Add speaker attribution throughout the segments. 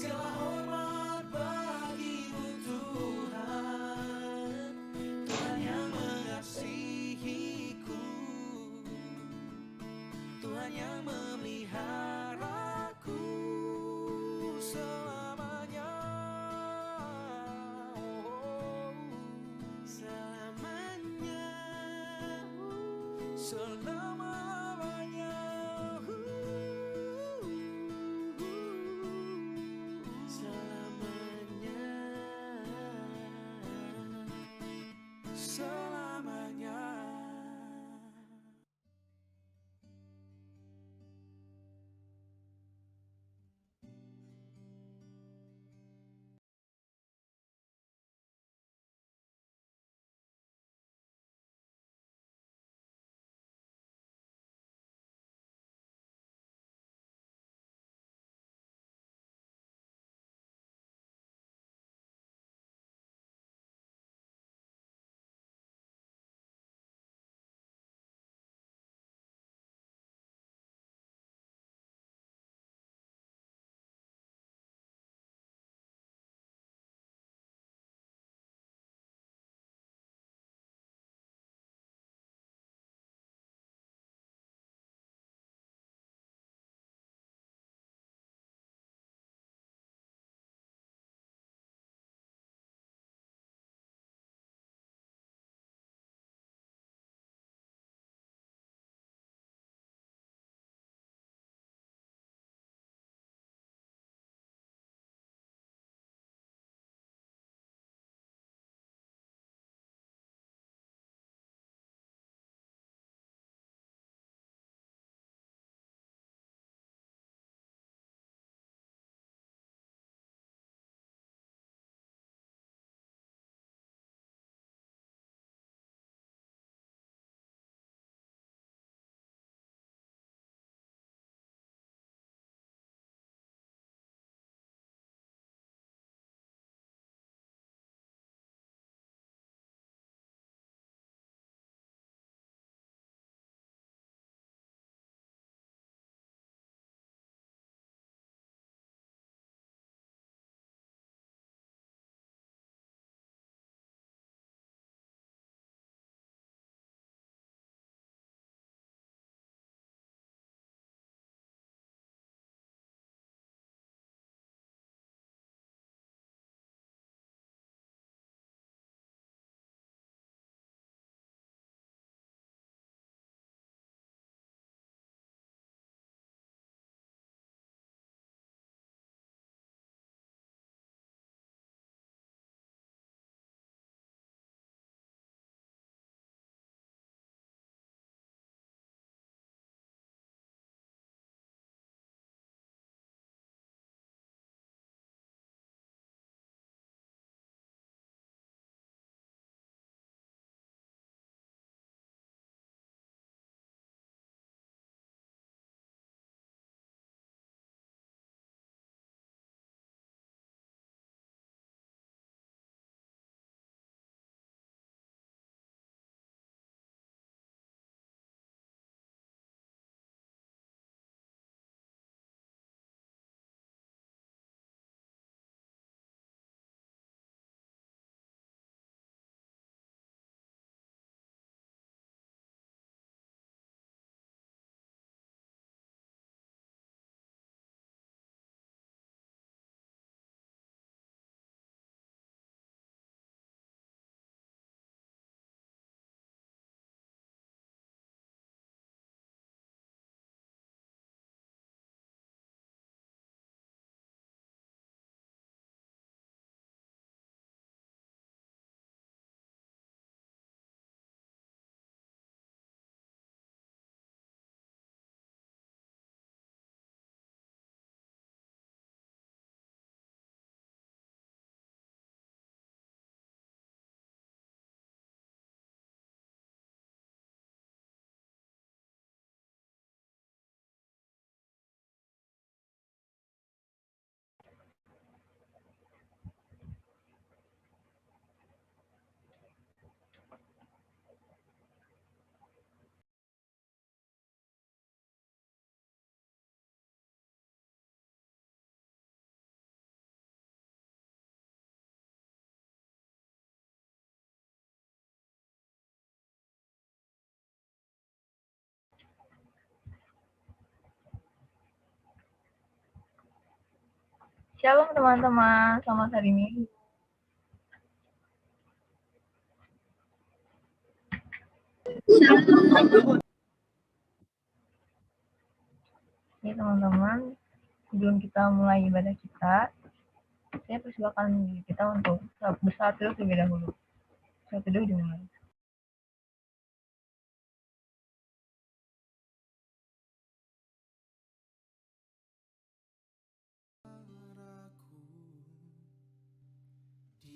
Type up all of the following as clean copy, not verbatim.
Speaker 1: Segala hormat bagimu Tuhan, Tuhan yang mengasihiku, Tuhan yang memeliharaku selamanya. Oh, selamanya, selama-lamanya. Selamanya, selamanya.
Speaker 2: Shalom teman-teman, selamat hari Minggu. Ini teman-teman, sebelum kita mulai ibadah kita, saya persilakan diri kita untuk bersaat dulu terlebih dahulu. Saat teduh dimulai.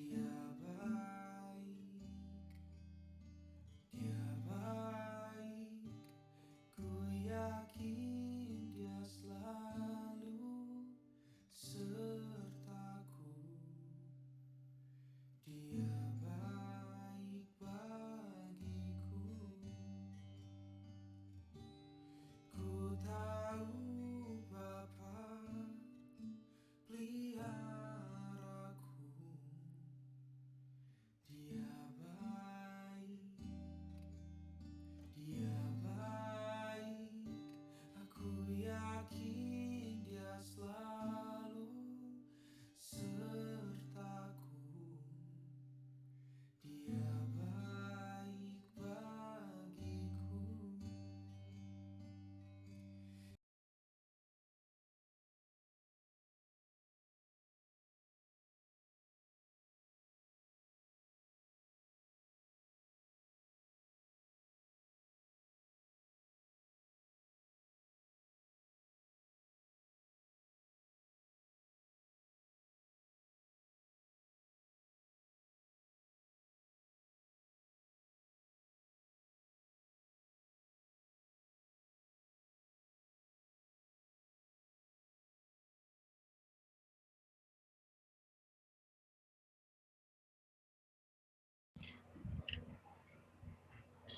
Speaker 1: Dia baik, dia baik. Ku yakin dia selalu sertaku. Dia baik bagiku. Ku tahu Bapa peliharaku. Dia baik, dia baik. Aku yakin dia selalu sertaku. Dia baik bagiku.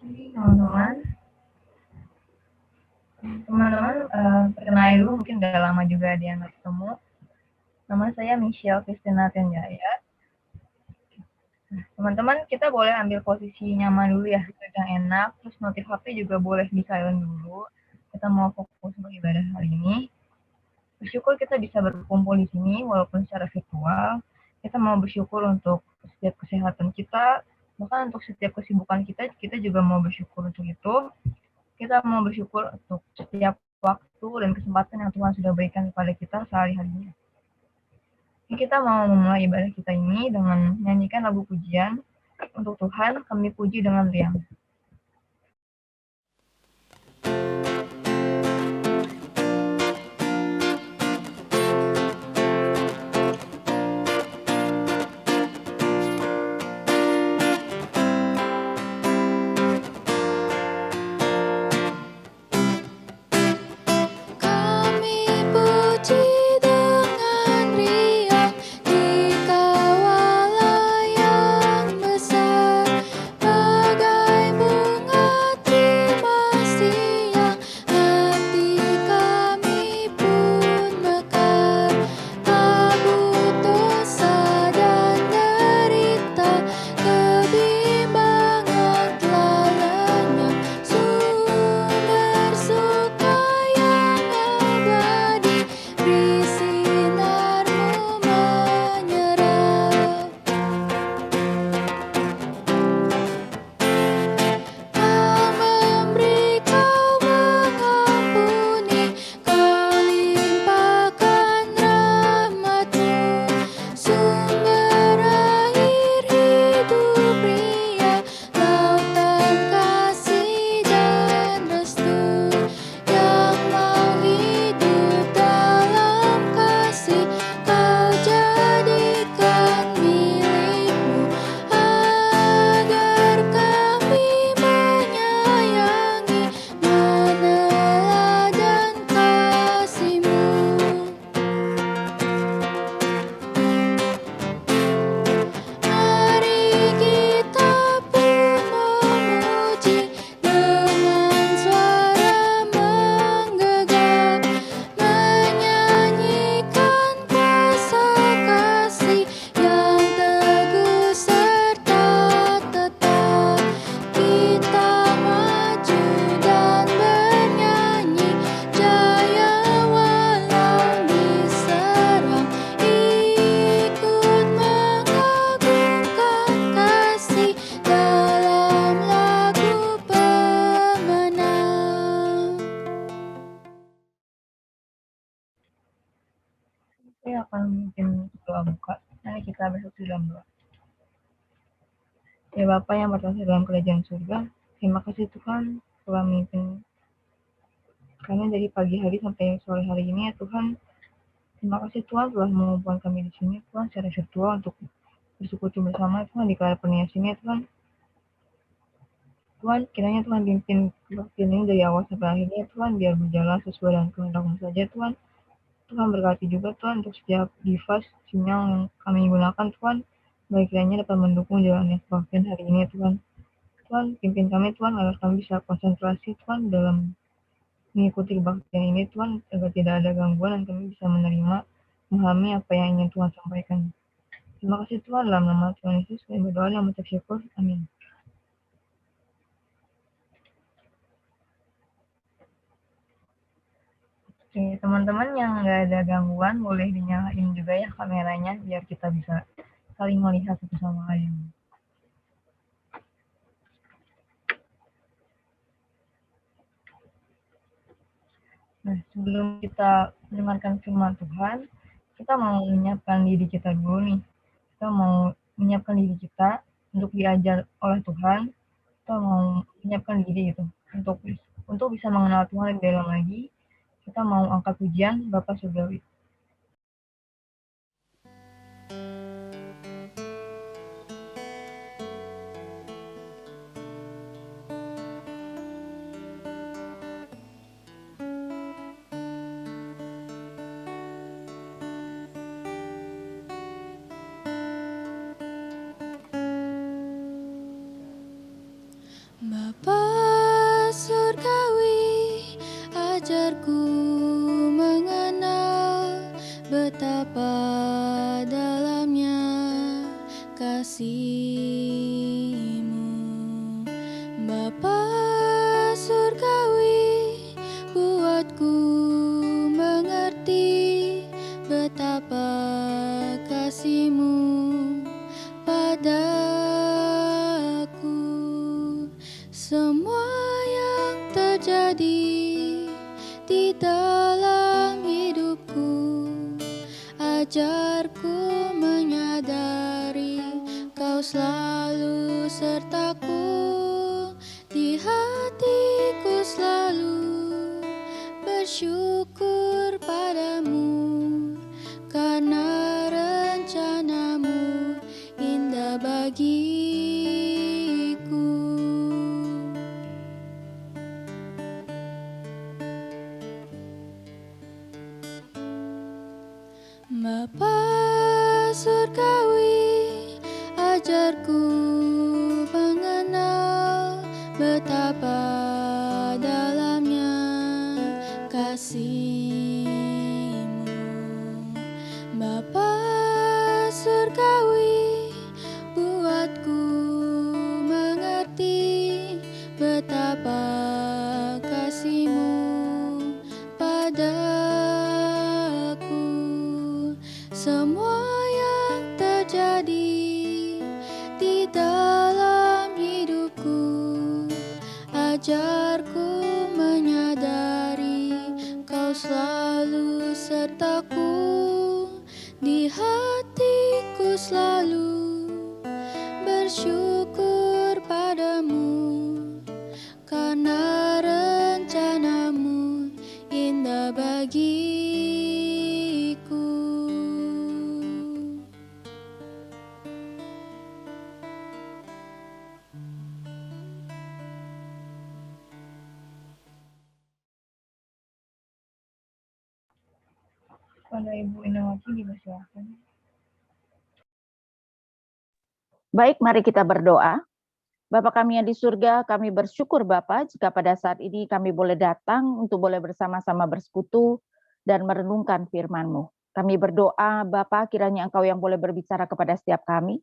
Speaker 2: Teman-teman, perkenalkan dulu, mungkin udah lama juga dia nggak ketemu. Nama saya Michelle Christina Tenjaya. Teman-teman, kita boleh ambil posisi nyaman dulu ya, yang enak. Terus notif HP juga boleh di silent dulu. Kita mau fokus untuk ibadah hari ini. Bersyukur kita bisa berkumpul di sini walaupun secara virtual. Kita mau bersyukur untuk setiap kesehatan kita, bahkan untuk setiap kesibukan kita, kita juga mau bersyukur untuk itu. Kita mau bersyukur untuk setiap waktu dan kesempatan yang Tuhan sudah berikan kepada kita sehari-harinya. Kita mau memulai ibadah kita ini dengan menyanyikan lagu pujian untuk Tuhan, kami puji dengan riang.
Speaker 3: Bagai bunga terima kasih yang
Speaker 2: Saya akan memimpin doa buka. Mari kita bersatu dalam doa. Ya Bapa yang berkuasa dalam kerajaan surga, terima kasih Tuhan telah memimpin kami dari pagi hari sampai sore hari ini ya Tuhan. Terima kasih Tuhan telah mengumpulkan kami di sini Tuhan secara virtual untuk bersekutu bersama Tuhan di kala penyiar sini ya Tuhan. Tuhan, kiranya Tuhan pimpin kebaktian ini dari awal sampai akhirnya Tuhan, biar berjalan sesuai dengan kehendak-Mu saja Tuhan. Tuhan berkati juga Tuhan untuk setiap device sinyal yang kami gunakan Tuhan, baik kiranya dapat mendukung jalannya kebaktian hari ini ya Tuhan. Tuhan, pimpin kami Tuhan agar kami bisa konsentrasi Tuhan dalam mengikuti kebaktian ini Tuhan, agar tidak ada gangguan dan kami bisa menerima, memahami apa yang ingin Tuhan sampaikan. Terima kasih Tuhan, dalam nama Tuhan Yesus kami berdoa dan mengucap syukur. Amin. Oke, teman-teman yang nggak ada gangguan boleh dinyalain juga ya kameranya biar kita bisa saling melihat satu sama lain. Nah, sebelum kita mendengarkan firman Tuhan, kita mau menyiapkan diri kita dulu nih. Kita mau menyiapkan diri kita untuk diajar oleh Tuhan. Kita mau menyiapkan diri gitu untuk bisa mengenal Tuhan lebih dalam lagi. Kita mau angkat pujian Bapa Surgawi.
Speaker 3: Bapa surgawi, ajarku mengenal betapa dalamnya kasih-Mu. Bapa surgawi, buatku mengerti betapa kasih-Mu padaku. Semua yang terjadi di dalam hidupku, ajarku menyadari Kau selalu sertaku. Di hatiku selalu bersyukur padamu, karena rencana-Mu indah bagiku. Bapa surgawi, ajarku mengenal betapa dalamnya kasih-Mu. Bapa surgawi, buatku mengerti betapa kasih-Mu padaku. Semua yang terjadi di dalam hidupku, ajarku menyadari Kau selalu sertaku. Di hatiku selalu bersyukur padamu, karena rencana-Mu indah bagiku.
Speaker 2: Pada Ibu Inawati dipersilakan.
Speaker 4: Baik, mari kita berdoa. Bapa kami yang di surga, kami bersyukur Bapa jika pada saat ini kami boleh datang untuk boleh bersama-sama bersekutu dan merenungkan firman-Mu. Kami berdoa Bapa kiranya Engkau yang boleh berbicara kepada setiap kami,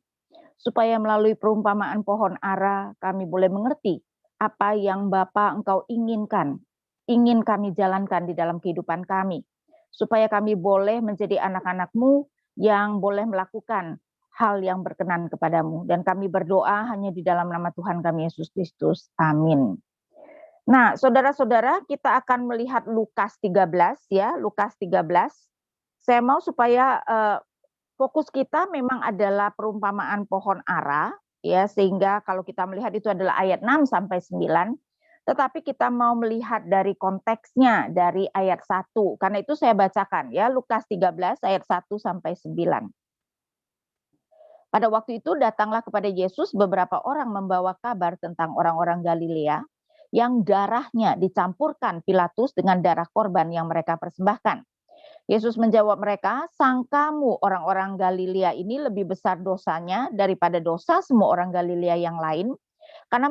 Speaker 4: supaya melalui perumpamaan pohon ara kami boleh mengerti apa yang Bapa Engkau inginkan, ingin kami jalankan di dalam kehidupan kami, supaya kami boleh menjadi anak-anak-Mu yang boleh melakukan hal yang berkenan kepadamu. Dan kami berdoa hanya di dalam nama Tuhan kami Yesus Kristus. Amin. Nah, saudara-saudara, kita akan melihat Lukas 13 ya, Lukas 13 Saya mau supaya fokus kita memang adalah perumpamaan pohon ara, ya, sehingga kalau kita melihat itu adalah ayat 6 sampai 9, tetapi kita mau melihat dari konteksnya dari ayat 1. Karena itu saya bacakan ya, Lukas 13 ayat 1 sampai 9. Pada waktu itu datanglah kepada Yesus beberapa orang membawa kabar tentang orang-orang Galilea yang darahnya dicampurkan Pilatus dengan darah korban yang mereka persembahkan. Yesus menjawab mereka, sangkamu orang-orang Galilea ini lebih besar dosanya daripada dosa semua orang Galilea yang lain, karena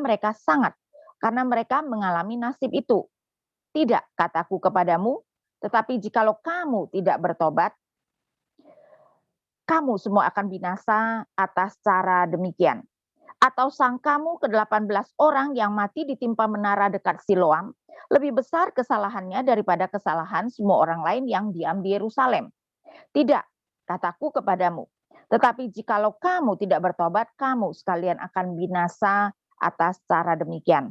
Speaker 4: mereka mengalami nasib itu. Tidak, kataku kepadamu, tetapi jikalau kamu tidak bertobat, kamu semua akan binasa atas cara demikian. Atau sangkamu ke-18 orang yang mati ditimpa menara dekat Siloam, lebih besar kesalahannya daripada kesalahan semua orang lain yang diam di Yerusalem. Tidak, kataku kepadamu. Tetapi jikalau kamu tidak bertobat, kamu sekalian akan binasa atas cara demikian.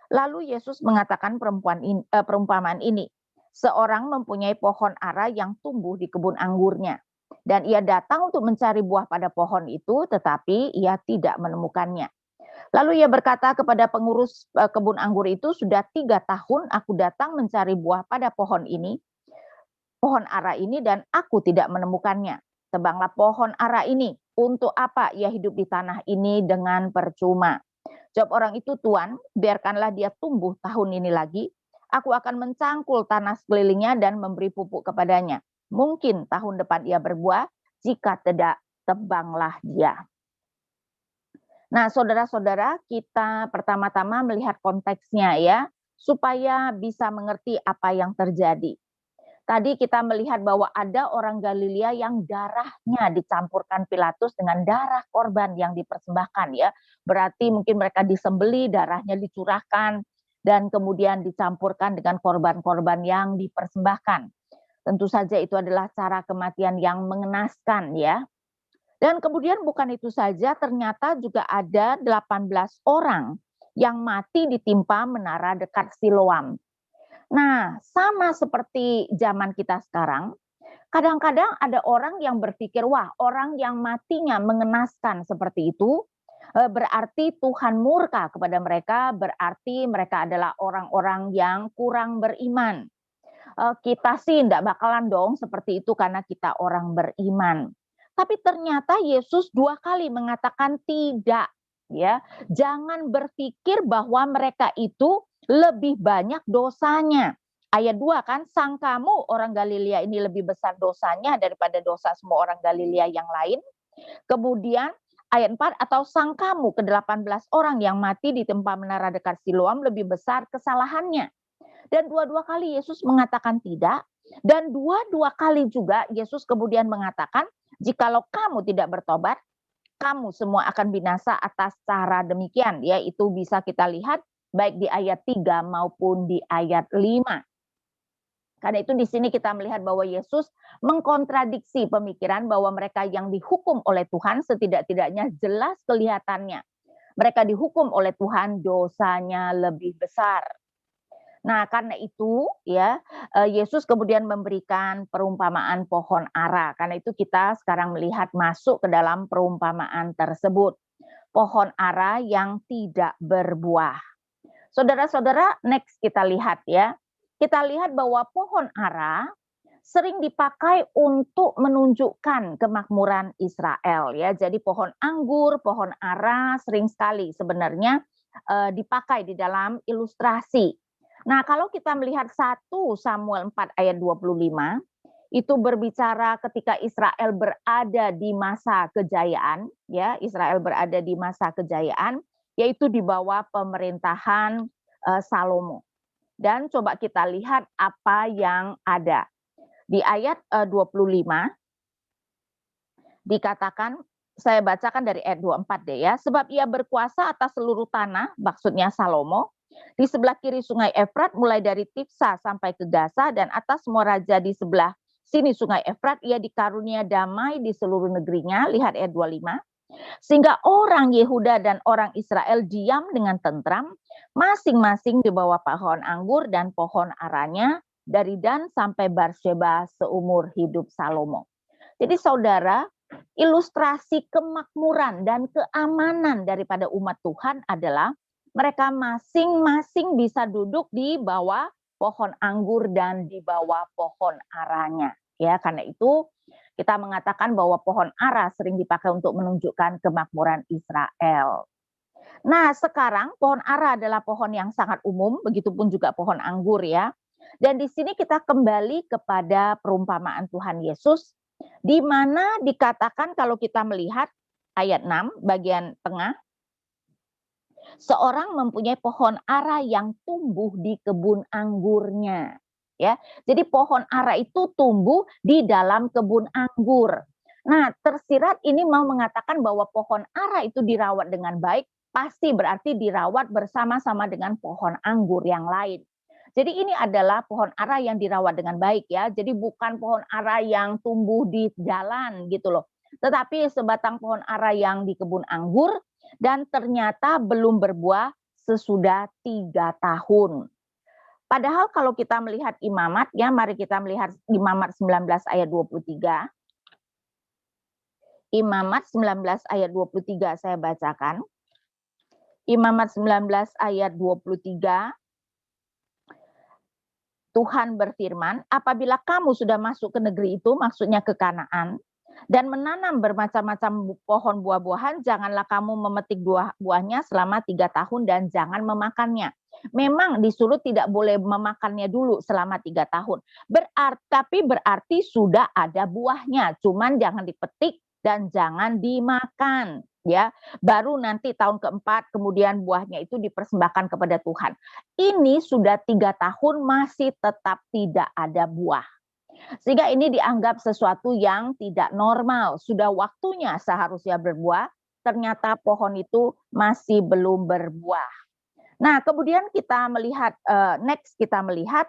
Speaker 4: Lalu Yesus mengatakan perumpamaan ini. Seorang mempunyai pohon ara yang tumbuh di kebun anggurnya. Dan ia datang untuk mencari buah pada pohon itu, tetapi ia tidak menemukannya. Lalu ia berkata kepada pengurus kebun anggur itu, sudah 3 tahun aku datang mencari buah pada pohon ara ini, dan aku tidak menemukannya. Tebanglah pohon ara ini. Untuk apa ia hidup di tanah ini dengan percuma? Jawab orang itu, Tuan, biarkanlah dia tumbuh tahun ini lagi. Aku akan mencangkul tanah sekelilingnya dan memberi pupuk kepadanya. Mungkin tahun depan ia berbuah, jika tidak, tebanglah dia. Nah, saudara-saudara, kita pertama-tama melihat konteksnya ya, supaya bisa mengerti apa yang terjadi. Tadi kita melihat bahwa ada orang Galilea yang darahnya dicampurkan Pilatus dengan darah korban yang dipersembahkan ya. Berarti mungkin mereka disembeli, darahnya dicurahkan, dan kemudian dicampurkan dengan korban-korban yang dipersembahkan. Tentu saja itu adalah cara kematian yang mengenaskan ya. Dan kemudian bukan itu saja, ternyata juga ada 18 orang yang mati ditimpa menara dekat Siloam. Nah, sama seperti zaman kita sekarang, kadang-kadang ada orang yang berpikir, wah, orang yang matinya mengenaskan seperti itu, berarti Tuhan murka kepada mereka, berarti mereka adalah orang-orang yang kurang beriman. Kita sih tidak bakalan dong seperti itu karena kita orang beriman. Tapi ternyata Yesus 2 kali mengatakan tidak, ya. Jangan berpikir bahwa mereka itu lebih banyak dosanya. Ayat 2 kan, sangkamu orang Galilea ini lebih besar dosanya daripada dosa semua orang Galilea yang lain. Kemudian ayat 4, atau sangkamu ke-18 orang yang mati di tempat menara dekat Siloam lebih besar kesalahannya. Dan 2 kali Yesus mengatakan tidak, dan 2 kali juga Yesus kemudian mengatakan, jikalau kamu tidak bertobat, kamu semua akan binasa atas cara demikian. Ya, itu bisa kita lihat baik di ayat 3 maupun di ayat 5. Karena itu di sini kita melihat bahwa Yesus mengkontradiksi pemikiran bahwa mereka yang dihukum oleh Tuhan setidak-tidaknya jelas kelihatannya. Mereka dihukum oleh Tuhan, dosanya lebih besar. Nah, karena itu ya Yesus kemudian memberikan perumpamaan pohon ara. Karena itu kita sekarang melihat masuk ke dalam perumpamaan tersebut. Pohon ara yang tidak berbuah. Saudara-saudara, next kita lihat ya. Kita lihat bahwa pohon ara sering dipakai untuk menunjukkan kemakmuran Israel ya. Jadi pohon anggur, pohon ara sering sekali sebenarnya dipakai di dalam ilustrasi. Nah, kalau kita melihat 1 Samuel 4 ayat 25, itu berbicara ketika Israel berada di masa kejayaan, ya, Israel berada di masa kejayaan, yaitu di bawah pemerintahan Salomo. Dan coba kita lihat apa yang ada. Di ayat 25, dikatakan, saya bacakan dari ayat 24 deh ya, sebab ia berkuasa atas seluruh tanah, maksudnya Salomo, di sebelah kiri sungai Efrat mulai dari Tifsa sampai ke Gaza, dan atas semua raja di sebelah sini sungai Efrat, ia dikarunia damai di seluruh negerinya. Lihat ayat 25. Sehingga orang Yehuda dan orang Israel diam dengan tentram, masing-masing di bawah pohon anggur dan pohon aranya dari Dan sampai Barsheba seumur hidup Salomo. Jadi saudara, ilustrasi kemakmuran dan keamanan daripada umat Tuhan adalah mereka masing-masing bisa duduk di bawah pohon anggur dan di bawah pohon aranya. Ya, karena itu kita mengatakan bahwa pohon ara sering dipakai untuk menunjukkan kemakmuran Israel. Nah, sekarang pohon ara adalah pohon yang sangat umum, begitupun juga pohon anggur ya. Dan di sini kita kembali kepada perumpamaan Tuhan Yesus, di mana dikatakan kalau kita melihat ayat 6 bagian tengah, seorang mempunyai pohon ara yang tumbuh di kebun anggurnya. Ya, jadi pohon ara itu tumbuh di dalam kebun anggur. Nah, tersirat ini mau mengatakan bahwa pohon ara itu dirawat dengan baik, pasti berarti dirawat bersama-sama dengan pohon anggur yang lain. Jadi ini adalah pohon ara yang dirawat dengan baik ya. Jadi bukan pohon ara yang tumbuh di jalan gitu loh. Tetapi sebatang pohon ara yang di kebun anggur dan ternyata belum berbuah sesudah 3 tahun. Padahal kalau kita melihat Imamat ya, mari kita melihat Imamat 19 ayat 23. Imamat 19 ayat 23 saya bacakan. Imamat 19 ayat 23. Tuhan berfirman, apabila kamu sudah masuk ke negeri itu, maksudnya ke Kanaan, dan menanam bermacam-macam pohon buah-buahan, janganlah kamu memetik buahnya selama 3 tahun dan jangan memakannya. Memang disuruh tidak boleh memakannya dulu selama 3 tahun. Tapi berarti sudah ada buahnya, cuman jangan dipetik dan jangan dimakan. Ya, baru nanti tahun keempat kemudian buahnya itu dipersembahkan kepada Tuhan. Ini sudah 3 tahun masih tetap tidak ada buah. Sehingga ini dianggap sesuatu yang tidak normal. Sudah waktunya seharusnya berbuah, ternyata pohon itu masih belum berbuah. Nah, kemudian kita melihat, kita melihat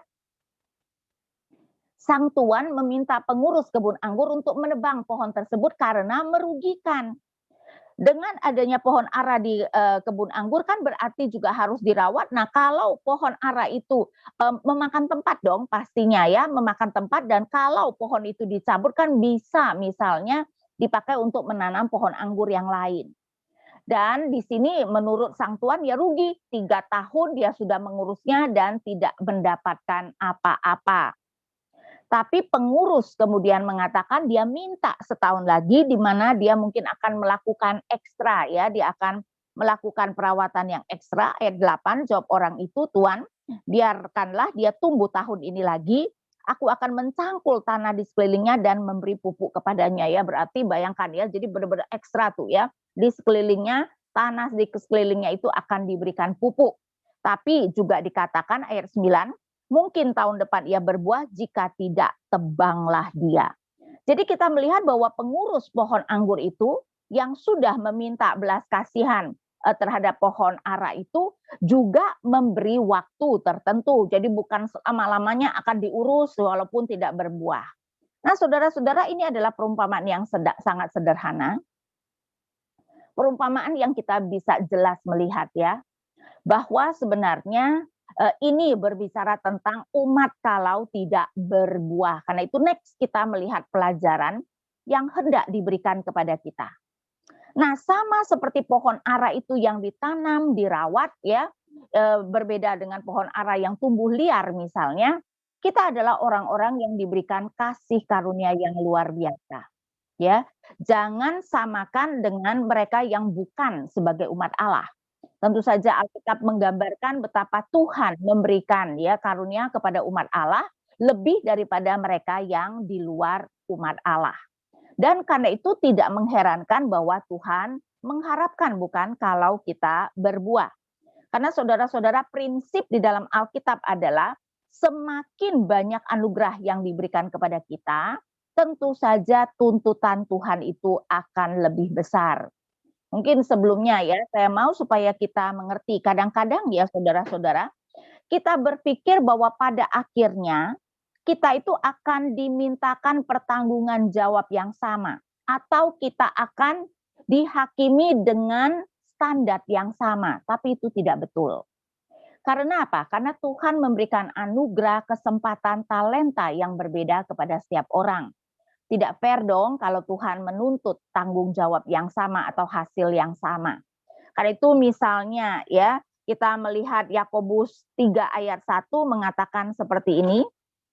Speaker 4: sang tuan meminta pengurus kebun anggur untuk menebang pohon tersebut karena merugikan. Dengan adanya pohon ara di kebun anggur kan berarti juga harus dirawat. Nah, kalau pohon ara itu memakan tempat dong pastinya ya, memakan tempat, dan kalau pohon itu dicabut kan bisa misalnya dipakai untuk menanam pohon anggur yang lain. Dan di sini menurut sang tuan ya rugi, 3 tahun dia sudah mengurusnya dan tidak mendapatkan apa-apa. Tapi pengurus kemudian mengatakan dia minta setahun lagi, di mana dia mungkin akan melakukan ekstra ya, dia akan melakukan perawatan yang ekstra. Ayat 8, jawab orang itu, Tuan, biarkanlah dia tumbuh tahun ini lagi, aku akan mencangkul tanah di sekelilingnya dan memberi pupuk kepadanya ya. Berarti bayangkan ya, jadi benar-benar ekstra tuh ya. Di sekelilingnya, tanah di sekelilingnya itu akan diberikan pupuk. Tapi juga dikatakan ayat 9, mungkin tahun depan ia berbuah, jika tidak tebanglah dia. Jadi kita melihat bahwa pengurus pohon anggur itu yang sudah meminta belas kasihan terhadap pohon ara itu juga memberi waktu tertentu. Jadi bukan selama-lamanya akan diurus walaupun tidak berbuah. Nah, saudara-saudara, ini adalah perumpamaan yang sangat sederhana. Perumpamaan yang kita bisa jelas melihat ya, bahwa sebenarnya ini berbicara tentang umat kalau tidak berbuah. Karena itu next kita melihat pelajaran yang hendak diberikan kepada kita. Nah, sama seperti pohon ara itu yang ditanam, dirawat ya, berbeda dengan pohon ara yang tumbuh liar misalnya, kita adalah orang-orang yang diberikan kasih karunia yang luar biasa. Ya, jangan samakan dengan mereka yang bukan sebagai umat Allah. Tentu saja Alkitab menggambarkan betapa Tuhan memberikan ya karunia kepada umat Allah lebih daripada mereka yang di luar umat Allah. Dan karena itu tidak mengherankan bahwa Tuhan mengharapkan bukan kalau kita berbuah. Karena saudara-saudara, prinsip di dalam Alkitab adalah semakin banyak anugerah yang diberikan kepada kita, tentu saja tuntutan Tuhan itu akan lebih besar. Mungkin sebelumnya ya, saya mau supaya kita mengerti. Kadang-kadang ya saudara-saudara, kita berpikir bahwa pada akhirnya kita itu akan dimintakan pertanggungan jawab yang sama. Atau kita akan dihakimi dengan standar yang sama. Tapi itu tidak betul. Karena apa? Karena Tuhan memberikan anugerah, kesempatan, talenta yang berbeda kepada setiap orang. Tidak fair dong kalau Tuhan menuntut tanggung jawab yang sama atau hasil yang sama. Karena itu misalnya ya, kita melihat Yakobus 3 ayat 1 mengatakan seperti ini.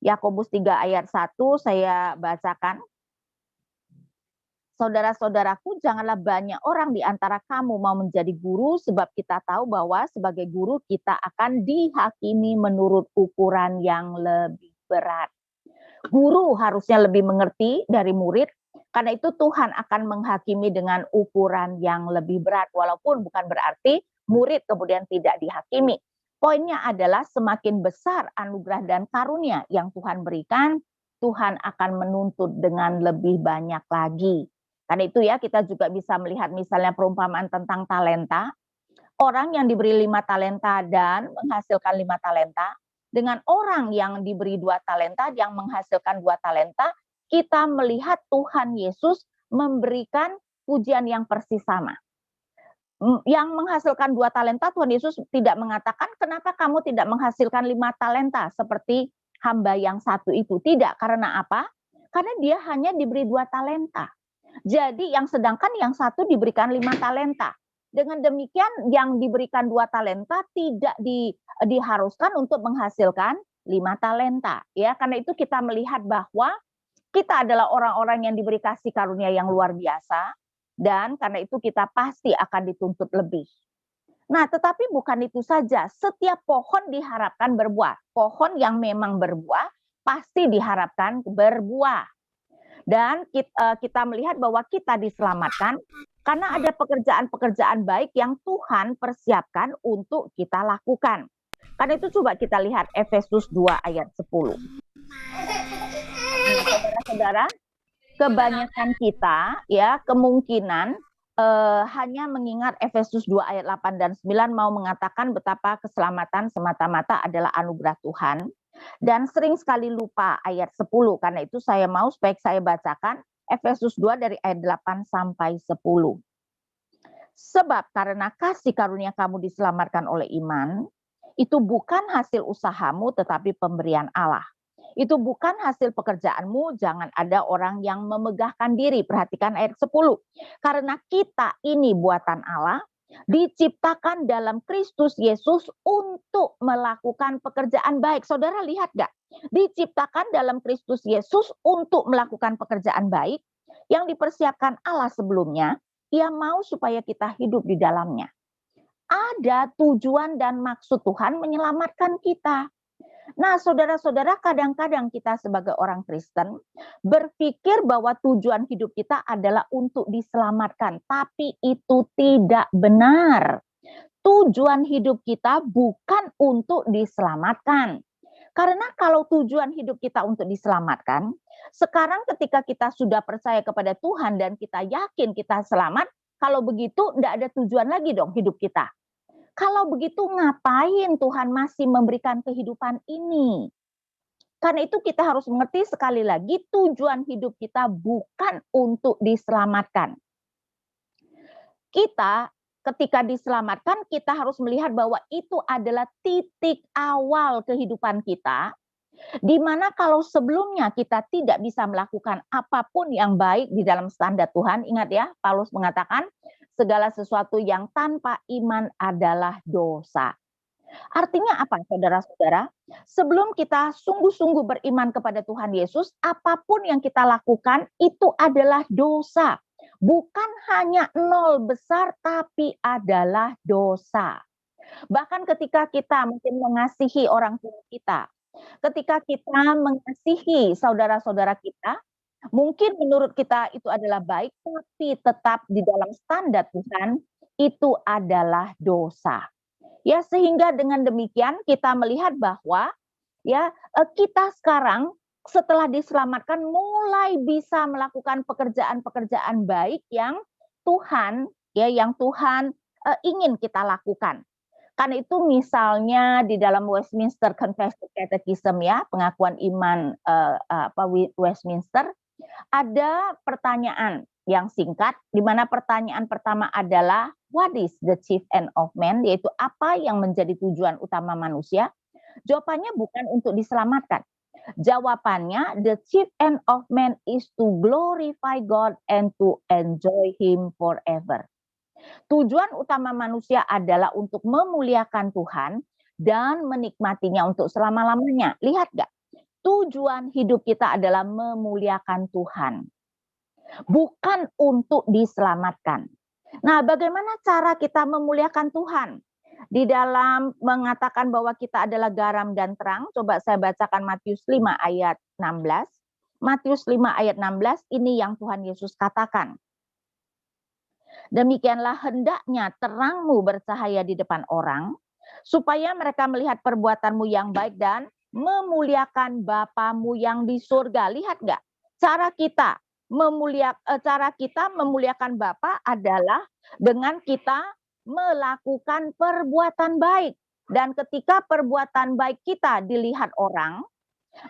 Speaker 4: Yakobus 3 ayat 1 saya bacakan. Saudara-saudaraku, janganlah banyak orang di antara kamu mau menjadi guru, sebab kita tahu bahwa sebagai guru kita akan dihakimi menurut ukuran yang lebih berat. Guru harusnya lebih mengerti dari murid, karena itu Tuhan akan menghakimi dengan ukuran yang lebih berat, walaupun bukan berarti murid kemudian tidak dihakimi. Poinnya adalah semakin besar anugerah dan karunia yang Tuhan berikan, Tuhan akan menuntut dengan lebih banyak lagi. Karena itu ya, kita juga bisa melihat misalnya perumpamaan tentang talenta. Orang yang diberi 5 talenta dan menghasilkan 5 talenta, dengan orang yang diberi 2 talenta yang menghasilkan 2 talenta, kita melihat Tuhan Yesus memberikan pujian yang persis sama. Yang menghasilkan 2 talenta, Tuhan Yesus tidak mengatakan, kenapa kamu tidak menghasilkan 5 talenta seperti hamba yang satu itu. Tidak, karena apa? Karena dia hanya diberi 2 talenta. Jadi sedangkan yang satu diberikan 5 talenta. Dengan demikian yang diberikan 2 talenta tidak diharuskan untuk menghasilkan 5 talenta. Ya, karena itu kita melihat bahwa kita adalah orang-orang yang diberi kasih karunia yang luar biasa. Dan karena itu kita pasti akan dituntut lebih. Nah, tetapi bukan itu saja. Setiap pohon diharapkan berbuah. Pohon yang memang berbuah pasti diharapkan berbuah. Dan kita melihat bahwa kita diselamatkan karena ada pekerjaan-pekerjaan baik yang Tuhan persiapkan untuk kita lakukan. Karena itu coba kita lihat Efesus 2 ayat 10. Saudara-saudara, kebanyakan kita ya kemungkinan hanya mengingat Efesus 2 ayat 8 dan 9 mau mengatakan betapa keselamatan semata-mata adalah anugerah Tuhan. Dan sering sekali lupa ayat 10, karena itu saya mau supaya saya bacakan Efesus 2 dari ayat 8 sampai 10. Sebab karena kasih karunia kamu diselamatkan oleh iman, itu bukan hasil usahamu tetapi pemberian Allah. Itu bukan hasil pekerjaanmu, jangan ada orang yang memegahkan diri. Perhatikan ayat 10. Karena kita ini buatan Allah, diciptakan dalam Kristus Yesus untuk melakukan pekerjaan baik. Saudara lihat gak? Diciptakan dalam Kristus Yesus untuk melakukan pekerjaan baik yang dipersiapkan Allah sebelumnya. Ia mau supaya kita hidup di dalamnya. Ada tujuan dan maksud Tuhan menyelamatkan kita. Nah, saudara-saudara, kadang-kadang kita sebagai orang Kristen berpikir bahwa tujuan hidup kita adalah untuk diselamatkan, tapi itu tidak benar. Tujuan hidup kita bukan untuk diselamatkan. Karena kalau tujuan hidup kita untuk diselamatkan, sekarang ketika kita sudah percaya kepada Tuhan dan kita yakin kita selamat, kalau begitu tidak ada tujuan lagi dong hidup kita. Kalau begitu ngapain Tuhan masih memberikan kehidupan ini? Karena itu kita harus mengerti sekali lagi tujuan hidup kita bukan untuk diselamatkan. Kita ketika diselamatkan kita harus melihat bahwa itu adalah titik awal kehidupan kita. Di mana kalau sebelumnya kita tidak bisa melakukan apapun yang baik di dalam standar Tuhan, ingat ya, Paulus mengatakan segala sesuatu yang tanpa iman adalah dosa. Artinya apa, saudara-saudara? Sebelum kita sungguh-sungguh beriman kepada Tuhan Yesus, apapun yang kita lakukan itu adalah dosa. Bukan hanya nol besar, tapi adalah dosa. Bahkan ketika kita mungkin mengasihi orang tua kita, ketika kita mengasihi saudara-saudara kita, mungkin menurut kita itu adalah baik, tapi tetap di dalam standar Tuhan itu adalah dosa. Ya, sehingga dengan demikian kita melihat bahwa ya kita sekarang setelah diselamatkan mulai bisa melakukan pekerjaan-pekerjaan baik yang Tuhan ingin kita lakukan. Karena itu misalnya di dalam Westminster Confession Catechism ya, pengakuan iman Westminster, ada pertanyaan yang singkat, di mana pertanyaan pertama adalah what is the chief end of man, yaitu apa yang menjadi tujuan utama manusia? Jawabannya bukan untuk diselamatkan. Jawabannya, the chief end of man is to glorify God and to enjoy Him forever. Tujuan utama manusia adalah untuk memuliakan Tuhan dan menikmatinya untuk selama-lamanya. Lihat gak? Tujuan hidup kita adalah memuliakan Tuhan, bukan untuk diselamatkan. Nah, bagaimana cara kita memuliakan Tuhan? Di dalam mengatakan bahwa kita adalah garam dan terang, coba saya bacakan Matius 5 ayat 16. Matius 5 ayat 16, ini yang Tuhan Yesus katakan. Demikianlah hendaknya terangmu bercahaya di depan orang, supaya mereka melihat perbuatanmu yang baik dan memuliakan Bapamu yang di surga. Lihat gak? Cara kita memuliakan Bapa adalah dengan kita melakukan perbuatan baik. Dan ketika perbuatan baik kita dilihat orang,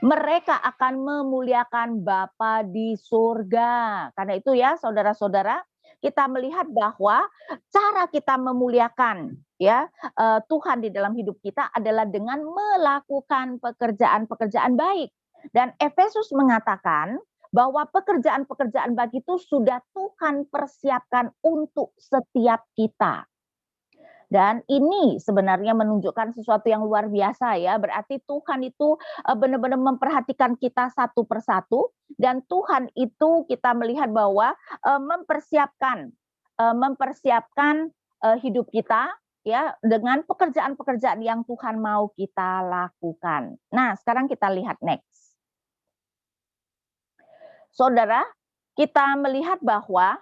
Speaker 4: mereka akan memuliakan Bapa di surga. Karena itu ya saudara-saudara, kita melihat bahwa cara kita memuliakan ya Tuhan di dalam hidup kita adalah dengan melakukan pekerjaan-pekerjaan baik. Dan Efesus mengatakan bahwa pekerjaan-pekerjaan baik itu sudah Tuhan persiapkan untuk setiap kita. Dan ini sebenarnya menunjukkan sesuatu yang luar biasa ya. Berarti Tuhan itu benar-benar memperhatikan kita satu persatu. Dan Tuhan itu kita melihat bahwa mempersiapkan hidup kita ya dengan pekerjaan-pekerjaan yang Tuhan mau kita lakukan. Nah, sekarang kita lihat next. Saudara, kita melihat bahwa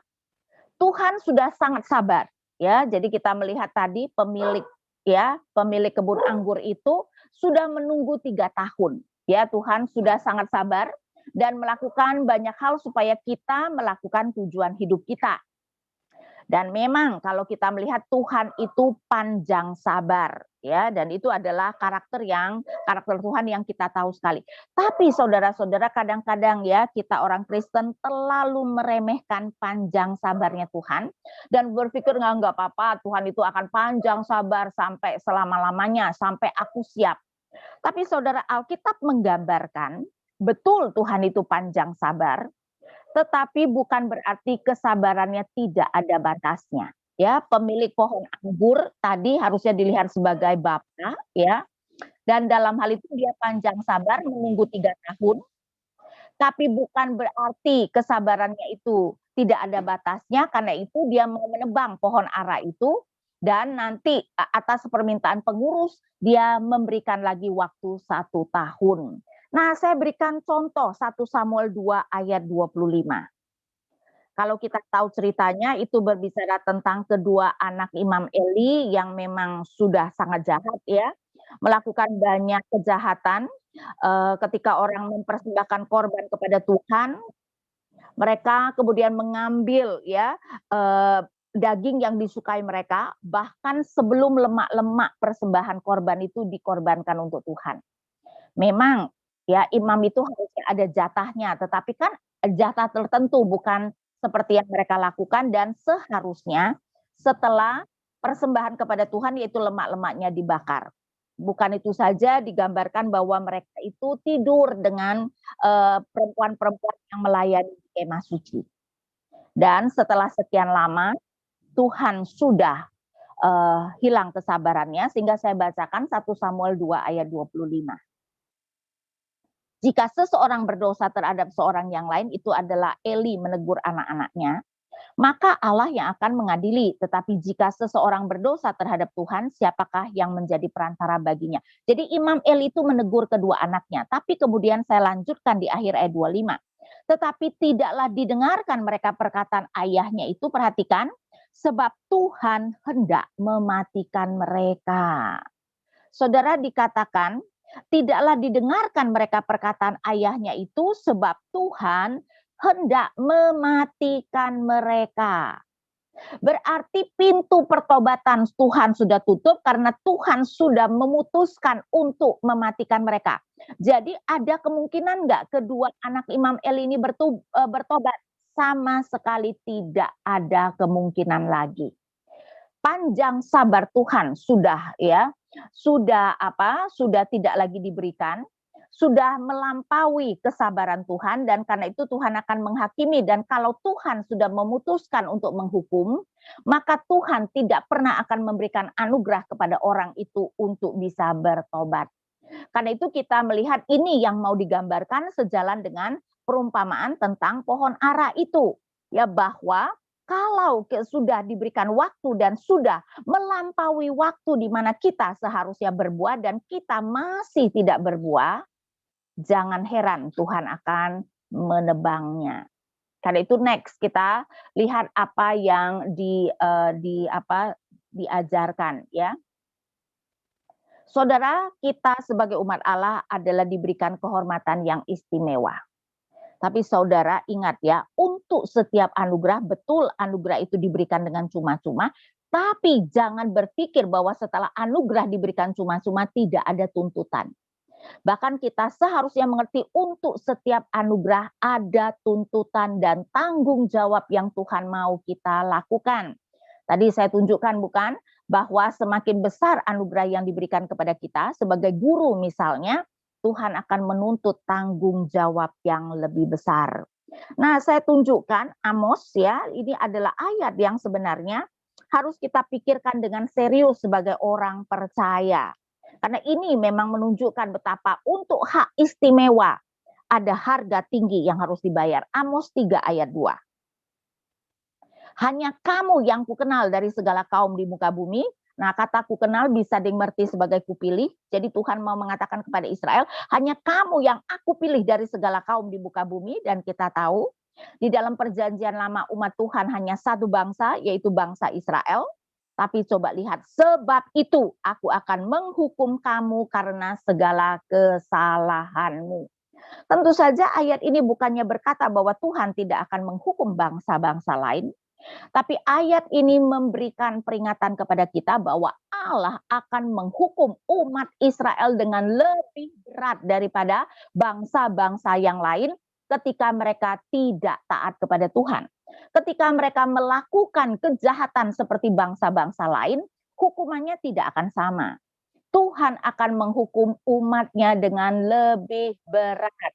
Speaker 4: Tuhan sudah sangat sabar. Ya, jadi kita melihat tadi pemilik kebun anggur itu sudah menunggu 3 tahun. Ya, Tuhan sudah sangat sabar dan melakukan banyak hal supaya kita melakukan tujuan hidup kita. Dan memang kalau kita melihat Tuhan itu panjang sabar, ya, dan itu adalah karakter Tuhan yang kita tahu sekali. Tapi saudara-saudara, kadang-kadang ya kita orang Kristen terlalu meremehkan panjang sabarnya Tuhan dan berpikir nggak apa-apa, Tuhan itu akan panjang sabar sampai selama-lamanya, sampai aku siap. Tapi saudara, Alkitab menggambarkan betul Tuhan itu panjang sabar, tetapi bukan berarti kesabarannya tidak ada batasnya. Ya, pemilik pohon anggur tadi harusnya dilihat sebagai Bapa, ya. Dan dalam hal itu dia panjang sabar menunggu 3 tahun. Tapi bukan berarti kesabarannya itu tidak ada batasnya, karena itu dia mau menebang pohon ara itu dan nanti atas permintaan pengurus dia memberikan lagi waktu 1 tahun. Nah, saya berikan contoh 1 Samuel 2 ayat 25. Kalau kita tahu ceritanya itu berbicara tentang kedua anak Imam Eli yang memang sudah sangat jahat ya, melakukan banyak kejahatan. Ketika orang mempersembahkan korban kepada Tuhan, mereka kemudian mengambil ya daging yang disukai mereka, bahkan sebelum lemak-lemak persembahan korban itu dikorbankan untuk Tuhan. Memang ya imam itu harusnya ada jatahnya, tetapi kan jatah tertentu, bukan seperti yang mereka lakukan, dan seharusnya setelah persembahan kepada Tuhan yaitu lemak-lemaknya dibakar. Bukan itu saja, digambarkan bahwa mereka itu tidur dengan perempuan-perempuan yang melayani di kemah suci. Dan setelah sekian lama Tuhan sudah hilang kesabarannya, sehingga saya bacakan 1 Samuel 2 ayat 25. Jika seseorang berdosa terhadap seorang yang lain, itu adalah Eli menegur anak-anaknya, maka Allah yang akan mengadili. Tetapi jika seseorang berdosa terhadap Tuhan, siapakah yang menjadi perantara baginya? Jadi Imam Eli itu menegur kedua anaknya. Tapi kemudian saya lanjutkan di akhir ayat 25. Tetapi tidaklah didengarkan mereka perkataan ayahnya itu, perhatikan, sebab Tuhan hendak mematikan mereka. Saudara, dikatakan, tidaklah didengarkan mereka perkataan ayahnya itu sebab Tuhan hendak mematikan mereka. Berarti pintu pertobatan Tuhan sudah tutup karena Tuhan sudah memutuskan untuk mematikan mereka. Jadi ada kemungkinan nggak kedua anak Imam Eli ini bertobat? Sama sekali tidak ada kemungkinan lagi. panjang sabar Tuhan sudah tidak lagi diberikan, sudah melampaui kesabaran Tuhan, dan karena itu Tuhan akan menghakimi. Dan kalau Tuhan sudah memutuskan untuk menghukum, maka Tuhan tidak pernah akan memberikan anugerah kepada orang itu untuk bisa bertobat. Karena itu kita melihat ini yang mau digambarkan sejalan dengan perumpamaan tentang pohon ara itu, ya, bahwa kalau sudah diberikan waktu dan sudah melampaui waktu di mana kita seharusnya berbuah dan kita masih tidak berbuah, jangan heran Tuhan akan menebangnya. Karena itu next kita lihat apa yang diajarkan, ya. Saudara, kita sebagai umat Allah adalah diberikan kehormatan yang istimewa. Tapi saudara ingat ya, untuk setiap anugerah, betul anugerah itu diberikan dengan cuma-cuma, tapi jangan berpikir bahwa setelah anugerah diberikan cuma-cuma tidak ada tuntutan. Bahkan kita seharusnya mengerti untuk setiap anugerah ada tuntutan dan tanggung jawab yang Tuhan mau kita lakukan. Tadi saya tunjukkan bukan, bahwa semakin besar anugerah yang diberikan kepada kita sebagai guru misalnya, Tuhan akan menuntut tanggung jawab yang lebih besar. Nah, saya tunjukkan Amos, ya, ini adalah ayat yang sebenarnya harus kita pikirkan dengan serius sebagai orang percaya. Karena ini memang menunjukkan betapa untuk hak istimewa ada harga tinggi yang harus dibayar. Amos 3 ayat 2. Hanya kamu yang kukenal dari segala kaum di muka bumi. Nah, kata kukenal bisa dimengerti sebagai kupilih. Jadi Tuhan mau mengatakan kepada Israel, hanya kamu yang aku pilih dari segala kaum di muka bumi. Dan kita tahu, di dalam perjanjian lama umat Tuhan hanya satu bangsa, yaitu bangsa Israel. Tapi coba lihat, sebab itu aku akan menghukum kamu karena segala kesalahanmu. Tentu saja ayat ini bukannya berkata bahwa Tuhan tidak akan menghukum bangsa-bangsa lain. Tapi ayat ini memberikan peringatan kepada kita bahwa Allah akan menghukum umat Israel dengan lebih berat daripada bangsa-bangsa yang lain ketika mereka tidak taat kepada Tuhan. Ketika mereka melakukan kejahatan seperti bangsa-bangsa lain, hukumannya tidak akan sama. Tuhan akan menghukum umatnya dengan lebih berat.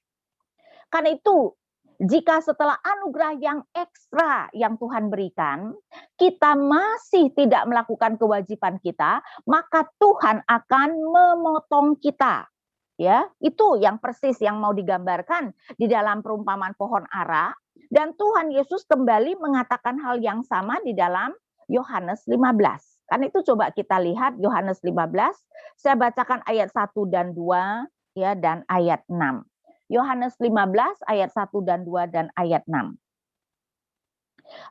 Speaker 4: Karena itu, jika setelah anugerah yang ekstra yang Tuhan berikan, kita masih tidak melakukan kewajiban kita, maka Tuhan akan memotong kita. Ya, itu yang persis yang mau digambarkan di dalam perumpamaan pohon ara. Dan Tuhan Yesus kembali mengatakan hal yang sama di dalam Yohanes 15. Karena itu coba kita lihat Yohanes 15. Saya bacakan ayat 1 dan 2 ya, dan ayat 6. Yohanes 15 ayat 1 dan 2 dan ayat 6.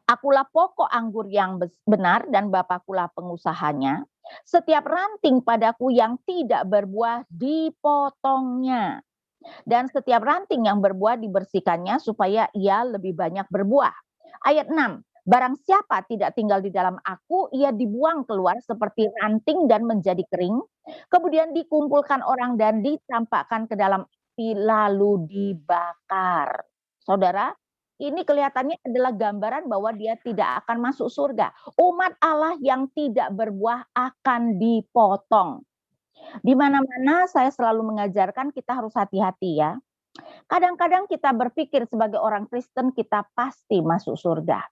Speaker 4: Akulah pokok anggur yang benar dan Bapakulah pengusahanya. Setiap ranting padaku yang tidak berbuah dipotongnya. Dan setiap ranting yang berbuah dibersihkannya supaya ia lebih banyak berbuah. Ayat 6. Barang siapa tidak tinggal di dalam aku, ia dibuang keluar seperti ranting dan menjadi kering. Kemudian dikumpulkan orang dan dicampakkan ke dalam lalu dibakar. Saudara, ini kelihatannya adalah gambaran bahwa dia tidak akan masuk surga. Umat Allah yang tidak berbuah akan dipotong. Di mana-mana saya selalu mengajarkan kita harus hati-hati ya. Kadang-kadang kita berpikir sebagai orang Kristen kita pasti masuk surga.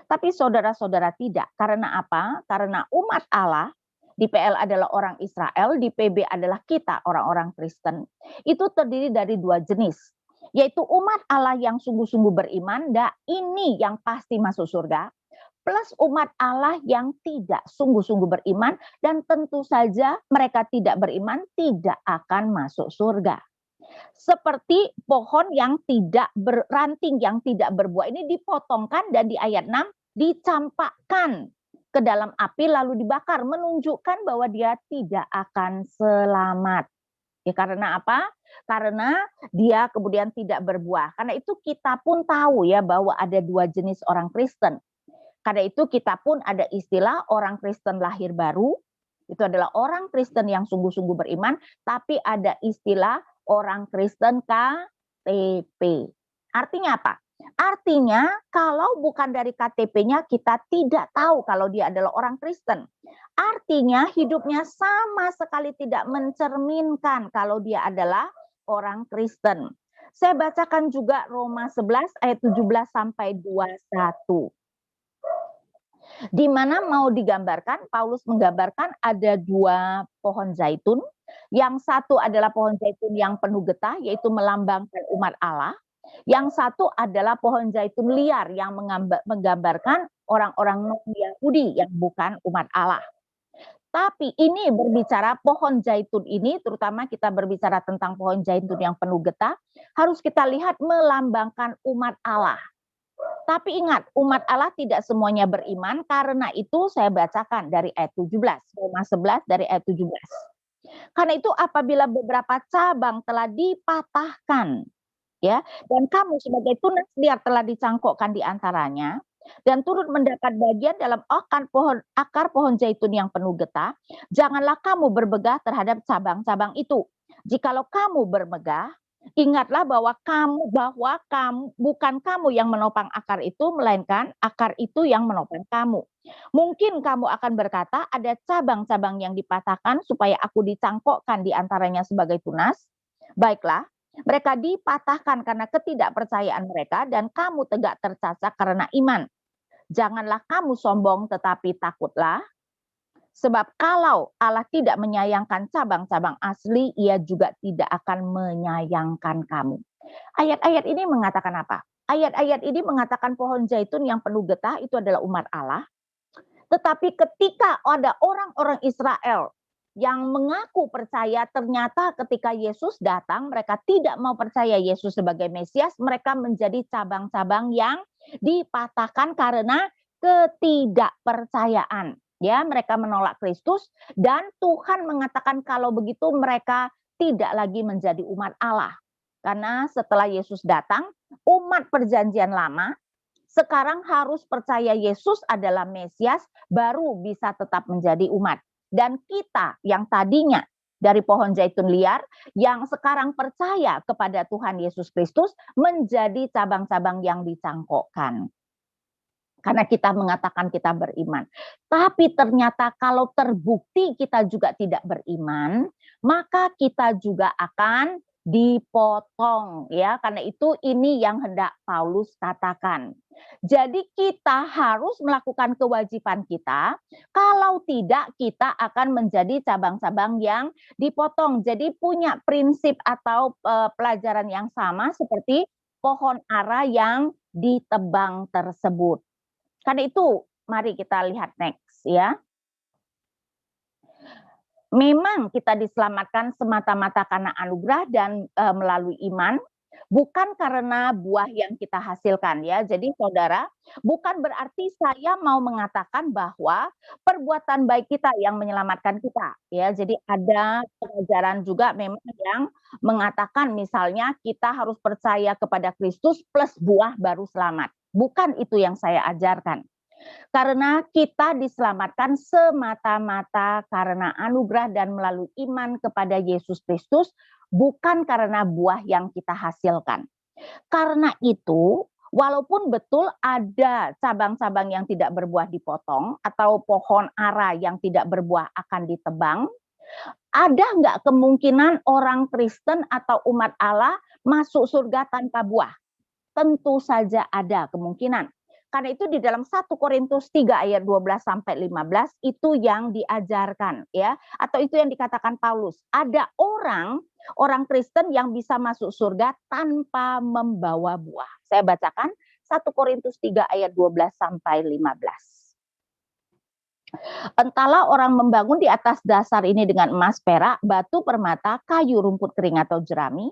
Speaker 4: Tapi saudara-saudara tidak. Karena apa? Karena umat Allah, di PL adalah orang Israel, di PB adalah kita orang-orang Kristen. Itu terdiri dari dua jenis, yaitu umat Allah yang sungguh-sungguh beriman, dan ini yang pasti masuk surga, plus umat Allah yang tidak sungguh-sungguh beriman, dan tentu saja mereka tidak beriman tidak akan masuk surga. Seperti pohon yang tidak beranting, yang tidak berbuah ini dipotongkan dan di ayat 6 dicampakkan ke dalam api lalu dibakar, menunjukkan bahwa dia tidak akan selamat. Ya, karena apa? Karena dia kemudian tidak berbuah. Karena itu kita pun tahu ya bahwa ada dua jenis orang Kristen. Karena itu kita pun ada istilah orang Kristen lahir baru. Itu adalah orang Kristen yang sungguh-sungguh beriman. Tapi ada istilah orang Kristen KTP. Artinya apa? Artinya kalau bukan dari KTP-nya kita tidak tahu kalau dia adalah orang Kristen. Artinya hidupnya sama sekali tidak mencerminkan kalau dia adalah orang Kristen. Saya bacakan juga Roma 11 ayat 17 sampai 21. Di mana mau digambarkan, Paulus menggambarkan ada 2 pohon zaitun. Yang satu adalah pohon zaitun yang penuh getah, yaitu melambangkan umat Allah. Yang satu adalah pohon zaitun liar yang menggambarkan orang-orang non-Yahudi yang bukan umat Allah. Tapi ini berbicara pohon zaitun ini, terutama kita berbicara tentang pohon zaitun yang penuh getah, harus kita lihat melambangkan umat Allah. Tapi ingat, umat Allah tidak semuanya beriman, karena itu saya bacakan dari ayat 17, Roma 11 dari ayat 17. Karena itu apabila beberapa cabang telah dipatahkan, ya, dan kamu sebagai tunas liar telah dicangkokkan di antaranya, dan turut mendapat bagian dalam akar pohon zaitun yang penuh getah, janganlah kamu bermegah terhadap cabang-cabang itu. Jikalau kamu bermegah, ingatlah bahwa bukan kamu yang menopang akar itu, melainkan akar itu yang menopang kamu. Mungkin kamu akan berkata, ada cabang-cabang yang dipatahkan supaya aku dicangkokkan di antaranya sebagai tunas. Baiklah, mereka dipatahkan karena ketidakpercayaan mereka, dan kamu tegak tercacak karena iman. Janganlah kamu sombong, tetapi takutlah. Sebab kalau Allah tidak menyayangkan cabang-cabang asli, Ia juga tidak akan menyayangkan kamu. Ayat-ayat ini mengatakan apa? Ayat-ayat ini mengatakan pohon zaitun yang penuh getah itu adalah umat Allah. Tetapi ketika ada orang-orang Israel yang mengaku percaya, ternyata ketika Yesus datang, mereka tidak mau percaya Yesus sebagai Mesias, mereka menjadi cabang-cabang yang dipatahkan karena ketidakpercayaan. Ya, mereka menolak Kristus, dan Tuhan mengatakan kalau begitu mereka tidak lagi menjadi umat Allah. Karena setelah Yesus datang, umat perjanjian lama sekarang harus percaya Yesus adalah Mesias, baru bisa tetap menjadi umat. Dan kita yang tadinya dari pohon zaitun liar, yang sekarang percaya kepada Tuhan Yesus Kristus, menjadi cabang-cabang yang dicangkokkan. Karena kita mengatakan kita beriman. Tapi ternyata kalau terbukti kita juga tidak beriman, maka kita juga akan dipotong, ya. Karena itu ini yang hendak Paulus katakan. Jadi kita harus melakukan kewajiban kita, kalau tidak kita akan menjadi cabang-cabang yang dipotong. Jadi punya prinsip atau pelajaran yang sama seperti pohon ara yang ditebang tersebut. Karena itu mari kita lihat next, ya. Memang kita diselamatkan semata-mata karena anugerah dan melalui iman, bukan karena buah yang kita hasilkan, ya. Jadi saudara, bukan berarti saya mau mengatakan bahwa perbuatan baik kita yang menyelamatkan kita, ya. Jadi ada pengajaran juga memang yang mengatakan misalnya kita harus percaya kepada Kristus plus buah baru selamat. Bukan itu yang saya ajarkan. Karena kita diselamatkan semata-mata karena anugerah dan melalui iman kepada Yesus Kristus, bukan karena buah yang kita hasilkan. Karena itu, walaupun betul ada cabang-cabang yang tidak berbuah dipotong, atau pohon ara yang tidak berbuah akan ditebang, ada nggak kemungkinan orang Kristen atau umat Allah masuk surga tanpa buah? Tentu saja ada kemungkinan. Karena itu di dalam 1 Korintus 3 ayat 12 sampai 15 itu yang diajarkan, ya, atau itu yang dikatakan Paulus. Ada orang Kristen yang bisa masuk surga tanpa membawa buah. Saya bacakan 1 Korintus 3 ayat 12 sampai 15. Entahlah orang membangun di atas dasar ini dengan emas, perak, batu permata, kayu, rumput kering atau jerami,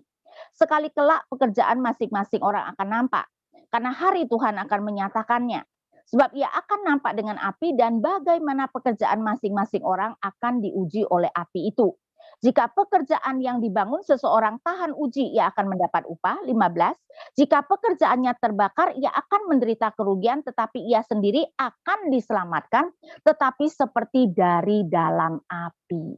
Speaker 4: sekali kelak pekerjaan masing-masing orang akan nampak. Karena hari Tuhan akan menyatakannya. Sebab ia akan nampak dengan api, dan bagaimana pekerjaan masing-masing orang akan diuji oleh api itu. Jika pekerjaan yang dibangun seseorang tahan uji, ia akan mendapat upah. 15. Jika pekerjaannya terbakar, ia akan menderita kerugian, tetapi ia sendiri akan diselamatkan, tetapi seperti dari dalam api.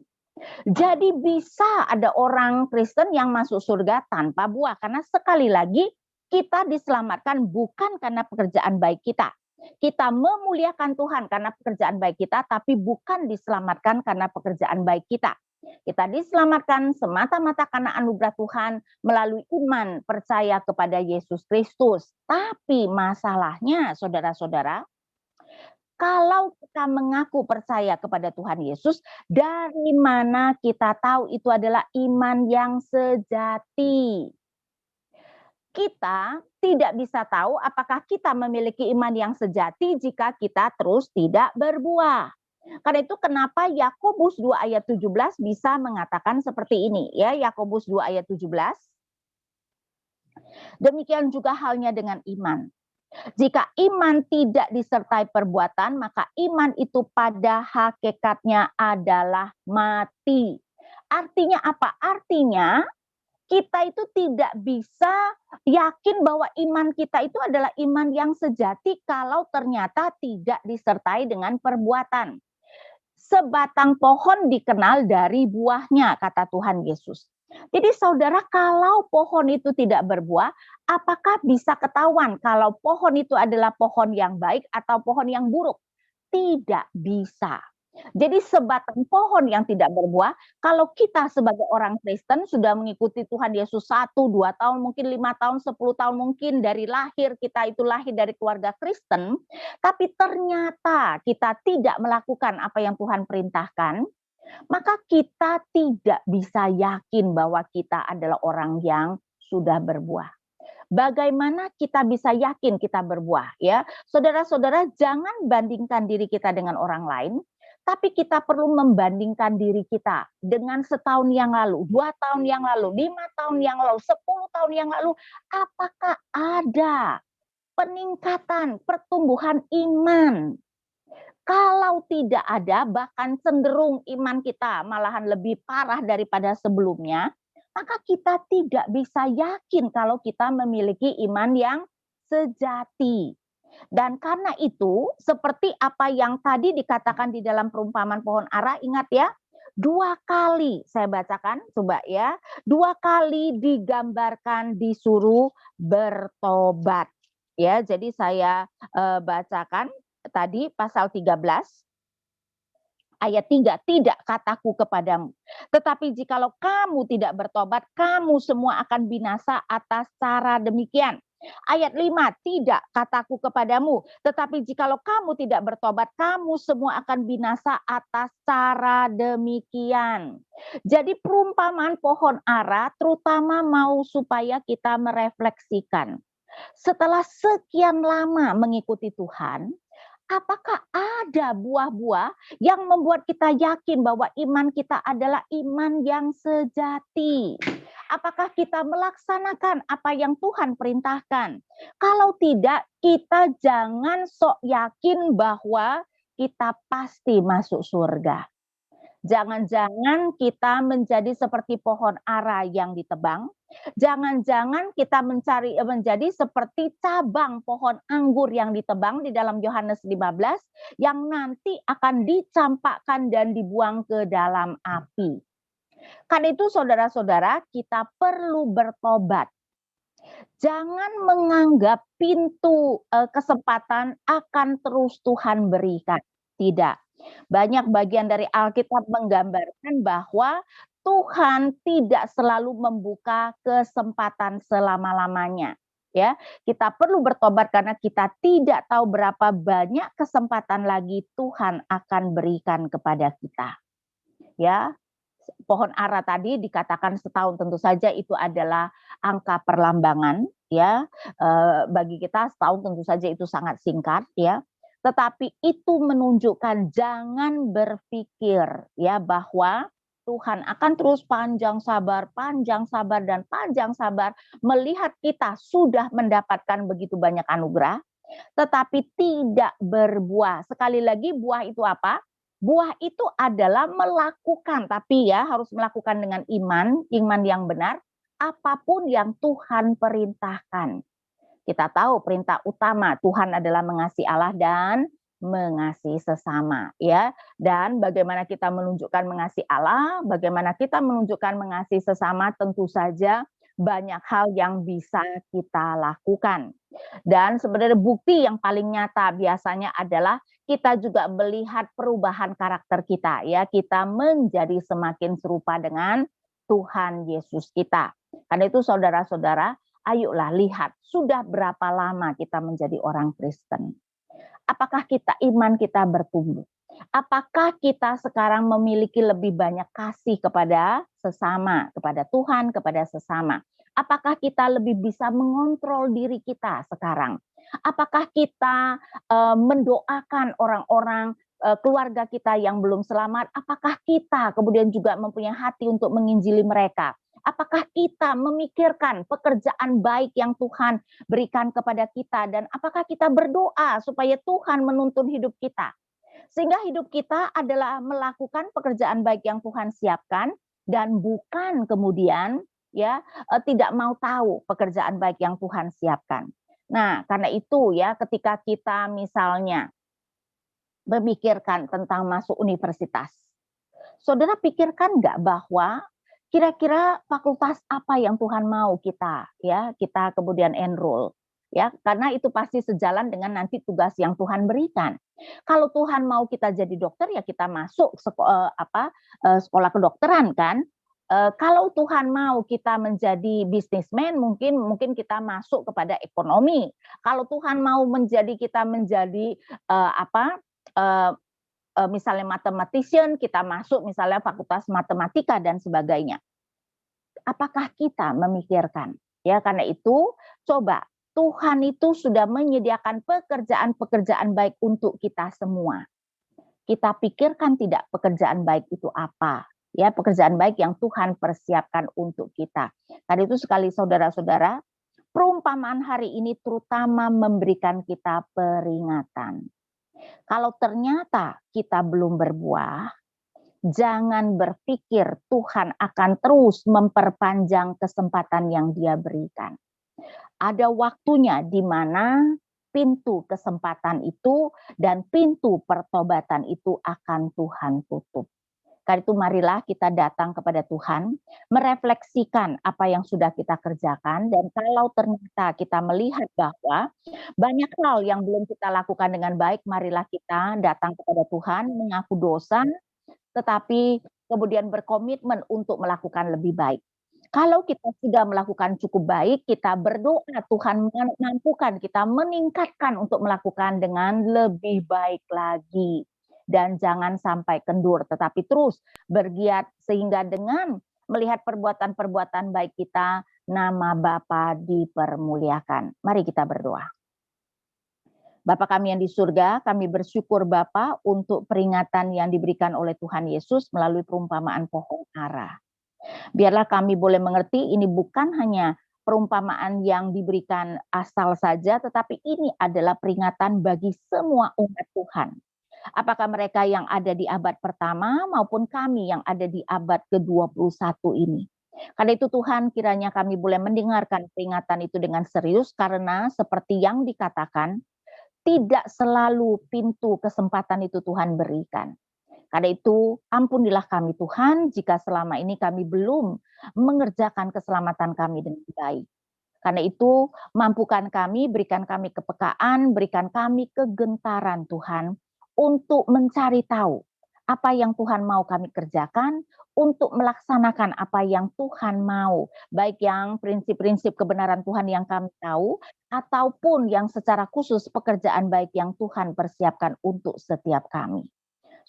Speaker 4: Jadi bisa ada orang Kristen yang masuk surga tanpa buah. Karena sekali lagi, Kita diselamatkan bukan karena pekerjaan baik kita. Kita memuliakan Tuhan karena pekerjaan baik kita, tapi bukan diselamatkan karena pekerjaan baik kita. Kita diselamatkan semata-mata karena anugerah Tuhan melalui iman percaya kepada Yesus Kristus. Tapi masalahnya, saudara-saudara, kalau kita mengaku percaya kepada Tuhan Yesus, dari mana kita tahu itu adalah iman yang sejati? Kita tidak bisa tahu apakah kita memiliki iman yang sejati jika kita terus tidak berbuah. Karena itu kenapa Yakobus 2 ayat 17 bisa mengatakan seperti ini ya, Yakobus 2 ayat 17. Demikian juga halnya dengan iman. Jika iman tidak disertai perbuatan, maka iman itu pada hakikatnya adalah mati. Artinya apa? Artinya kita itu tidak bisa yakin bahwa iman kita itu adalah iman yang sejati kalau ternyata tidak disertai dengan perbuatan. Sebatang pohon dikenal dari buahnya, kata Tuhan Yesus. Jadi saudara, kalau pohon itu tidak berbuah, apakah bisa ketahuan kalau pohon itu adalah pohon yang baik atau pohon yang buruk? Tidak bisa. Jadi sebatang pohon yang tidak berbuah, kalau kita sebagai orang Kristen sudah mengikuti Tuhan Yesus 1, 2 tahun, mungkin 5 tahun, 10 tahun, mungkin dari lahir kita itu lahir dari keluarga Kristen, tapi ternyata kita tidak melakukan apa yang Tuhan perintahkan, maka kita tidak bisa yakin bahwa kita adalah orang yang sudah berbuah. Bagaimana kita bisa yakin kita berbuah ya? Saudara-saudara, jangan bandingkan diri kita dengan orang lain, tapi kita perlu membandingkan diri kita dengan setahun yang lalu, 2 tahun yang lalu, 5 tahun yang lalu, 10 tahun yang lalu. Apakah ada peningkatan, pertumbuhan iman? Kalau tidak ada, bahkan cenderung iman kita malahan lebih parah daripada sebelumnya, maka kita tidak bisa yakin kalau kita memiliki iman yang sejati. Dan karena itu, seperti apa yang tadi dikatakan di dalam perumpamaan pohon ara, ingat ya, 2 kali saya bacakan, coba ya, 2 kali digambarkan disuruh bertobat. Ya, jadi saya bacakan tadi pasal 13 ayat 3, tidak kataku kepadamu. Tetapi jikalau kamu tidak bertobat, kamu semua akan binasa atas cara demikian. Ayat 5, tidak kataku kepadamu. Tetapi jikalau kamu tidak bertobat, kamu semua akan binasa atas cara demikian. Jadi perumpamaan pohon ara terutama mau supaya kita merefleksikan. Setelah sekian lama mengikuti Tuhan, apakah ada buah-buah yang membuat kita yakin bahwa iman kita adalah iman yang sejati? Apakah kita melaksanakan apa yang Tuhan perintahkan? Kalau tidak, kita jangan sok yakin bahwa kita pasti masuk surga. Jangan-jangan kita menjadi seperti pohon ara yang ditebang. Jangan-jangan kita menjadi seperti cabang pohon anggur yang ditebang di dalam Yohanes 15 yang nanti akan dicampakkan dan dibuang ke dalam api. Karena itu saudara-saudara, kita perlu bertobat. Jangan menganggap pintu kesempatan akan terus Tuhan berikan. Tidak. Banyak bagian dari Alkitab menggambarkan bahwa Tuhan tidak selalu membuka kesempatan selama-lamanya. Ya, kita perlu bertobat karena kita tidak tahu berapa banyak kesempatan lagi Tuhan akan berikan kepada kita. Ya, pohon ara tadi dikatakan setahun, tentu saja itu adalah angka perlambangan. Ya, bagi kita setahun tentu saja itu sangat singkat. Ya. Tetapi itu menunjukkan jangan berpikir ya bahwa Tuhan akan terus panjang sabar dan panjang sabar melihat kita sudah mendapatkan begitu banyak anugerah tetapi tidak berbuah. Sekali lagi, buah itu apa? Buah itu adalah melakukan, tapi ya harus melakukan dengan iman yang benar, apapun yang Tuhan perintahkan. Kita tahu perintah utama Tuhan adalah mengasihi Allah dan mengasihi sesama, ya. Dan bagaimana kita menunjukkan mengasihi Allah, bagaimana kita menunjukkan mengasihi sesama, tentu saja banyak hal yang bisa kita lakukan. Dan sebenarnya bukti yang paling nyata biasanya adalah kita juga melihat perubahan karakter kita, ya. Kita menjadi semakin serupa dengan Tuhan Yesus kita. Karena itu saudara-saudara, ayolah lihat sudah berapa lama kita menjadi orang Kristen. Apakah iman kita bertumbuh? Apakah kita sekarang memiliki lebih banyak kasih kepada sesama, kepada Tuhan, kepada sesama? Apakah kita lebih bisa mengontrol diri kita sekarang? Apakah kita mendoakan orang-orang keluarga kita yang belum selamat? Apakah kita kemudian juga mempunyai hati untuk menginjili mereka? Apakah kita memikirkan pekerjaan baik yang Tuhan berikan kepada kita, dan apakah kita berdoa supaya Tuhan menuntun hidup kita? Sehingga hidup kita adalah melakukan pekerjaan baik yang Tuhan siapkan, dan bukan kemudian tidak mau tahu pekerjaan baik yang Tuhan siapkan. Nah, karena itu ya, ketika kita misalnya memikirkan tentang masuk universitas, saudara pikirkan nggak bahwa kira-kira fakultas apa yang Tuhan mau kita kemudian enroll, ya, karena itu pasti sejalan dengan nanti tugas yang Tuhan berikan. Kalau Tuhan mau kita jadi dokter, ya kita masuk sekolah kedokteran, kan. Kalau Tuhan mau kita menjadi bisnismen, mungkin kita masuk kepada ekonomi. Kalau Tuhan mau kita menjadi misalnya mathematician, kita masuk misalnya fakultas matematika dan sebagainya. Apakah kita memikirkan? Ya, karena itu coba, Tuhan itu sudah menyediakan pekerjaan-pekerjaan baik untuk kita semua. Kita pikirkan tidak pekerjaan baik itu apa? Ya, pekerjaan baik yang Tuhan persiapkan untuk kita. Karena itu sekali saudara-saudara, perumpamaan hari ini terutama memberikan kita peringatan. Kalau ternyata kita belum berbuah, jangan berpikir Tuhan akan terus memperpanjang kesempatan yang Dia berikan. Ada waktunya di mana pintu kesempatan itu dan pintu pertobatan itu akan Tuhan tutup. Karena itu marilah kita datang kepada Tuhan, merefleksikan apa yang sudah kita kerjakan, dan kalau ternyata kita melihat bahwa banyak hal yang belum kita lakukan dengan baik, marilah kita datang kepada Tuhan, mengaku dosa, tetapi kemudian berkomitmen untuk melakukan lebih baik. Kalau kita sudah melakukan cukup baik, kita berdoa Tuhan mampukan kita meningkatkan untuk melakukan dengan lebih baik lagi. Dan jangan sampai kendur, tetapi terus bergiat sehingga dengan melihat perbuatan-perbuatan baik kita, nama Bapa dipermuliakan. Mari kita berdoa. Bapa kami yang di surga, kami bersyukur Bapa untuk peringatan yang diberikan oleh Tuhan Yesus melalui perumpamaan pohon ara. Biarlah kami boleh mengerti ini bukan hanya perumpamaan yang diberikan asal saja, tetapi ini adalah peringatan bagi semua umat Tuhan. Apakah mereka yang ada di abad pertama maupun kami yang ada di abad ke-21 ini. Karena itu Tuhan, kiranya kami boleh mendengarkan peringatan itu dengan serius, karena seperti yang dikatakan, tidak selalu pintu kesempatan itu Tuhan berikan. Karena itu ampunilah kami Tuhan jika selama ini kami belum mengerjakan keselamatan kami dengan baik. Karena itu mampukan kami, berikan kami kepekaan, berikan kami kegentaran Tuhan, untuk mencari tahu apa yang Tuhan mau kami kerjakan, untuk melaksanakan apa yang Tuhan mau, baik yang prinsip-prinsip kebenaran Tuhan yang kami tahu, ataupun yang secara khusus pekerjaan baik yang Tuhan persiapkan untuk setiap kami.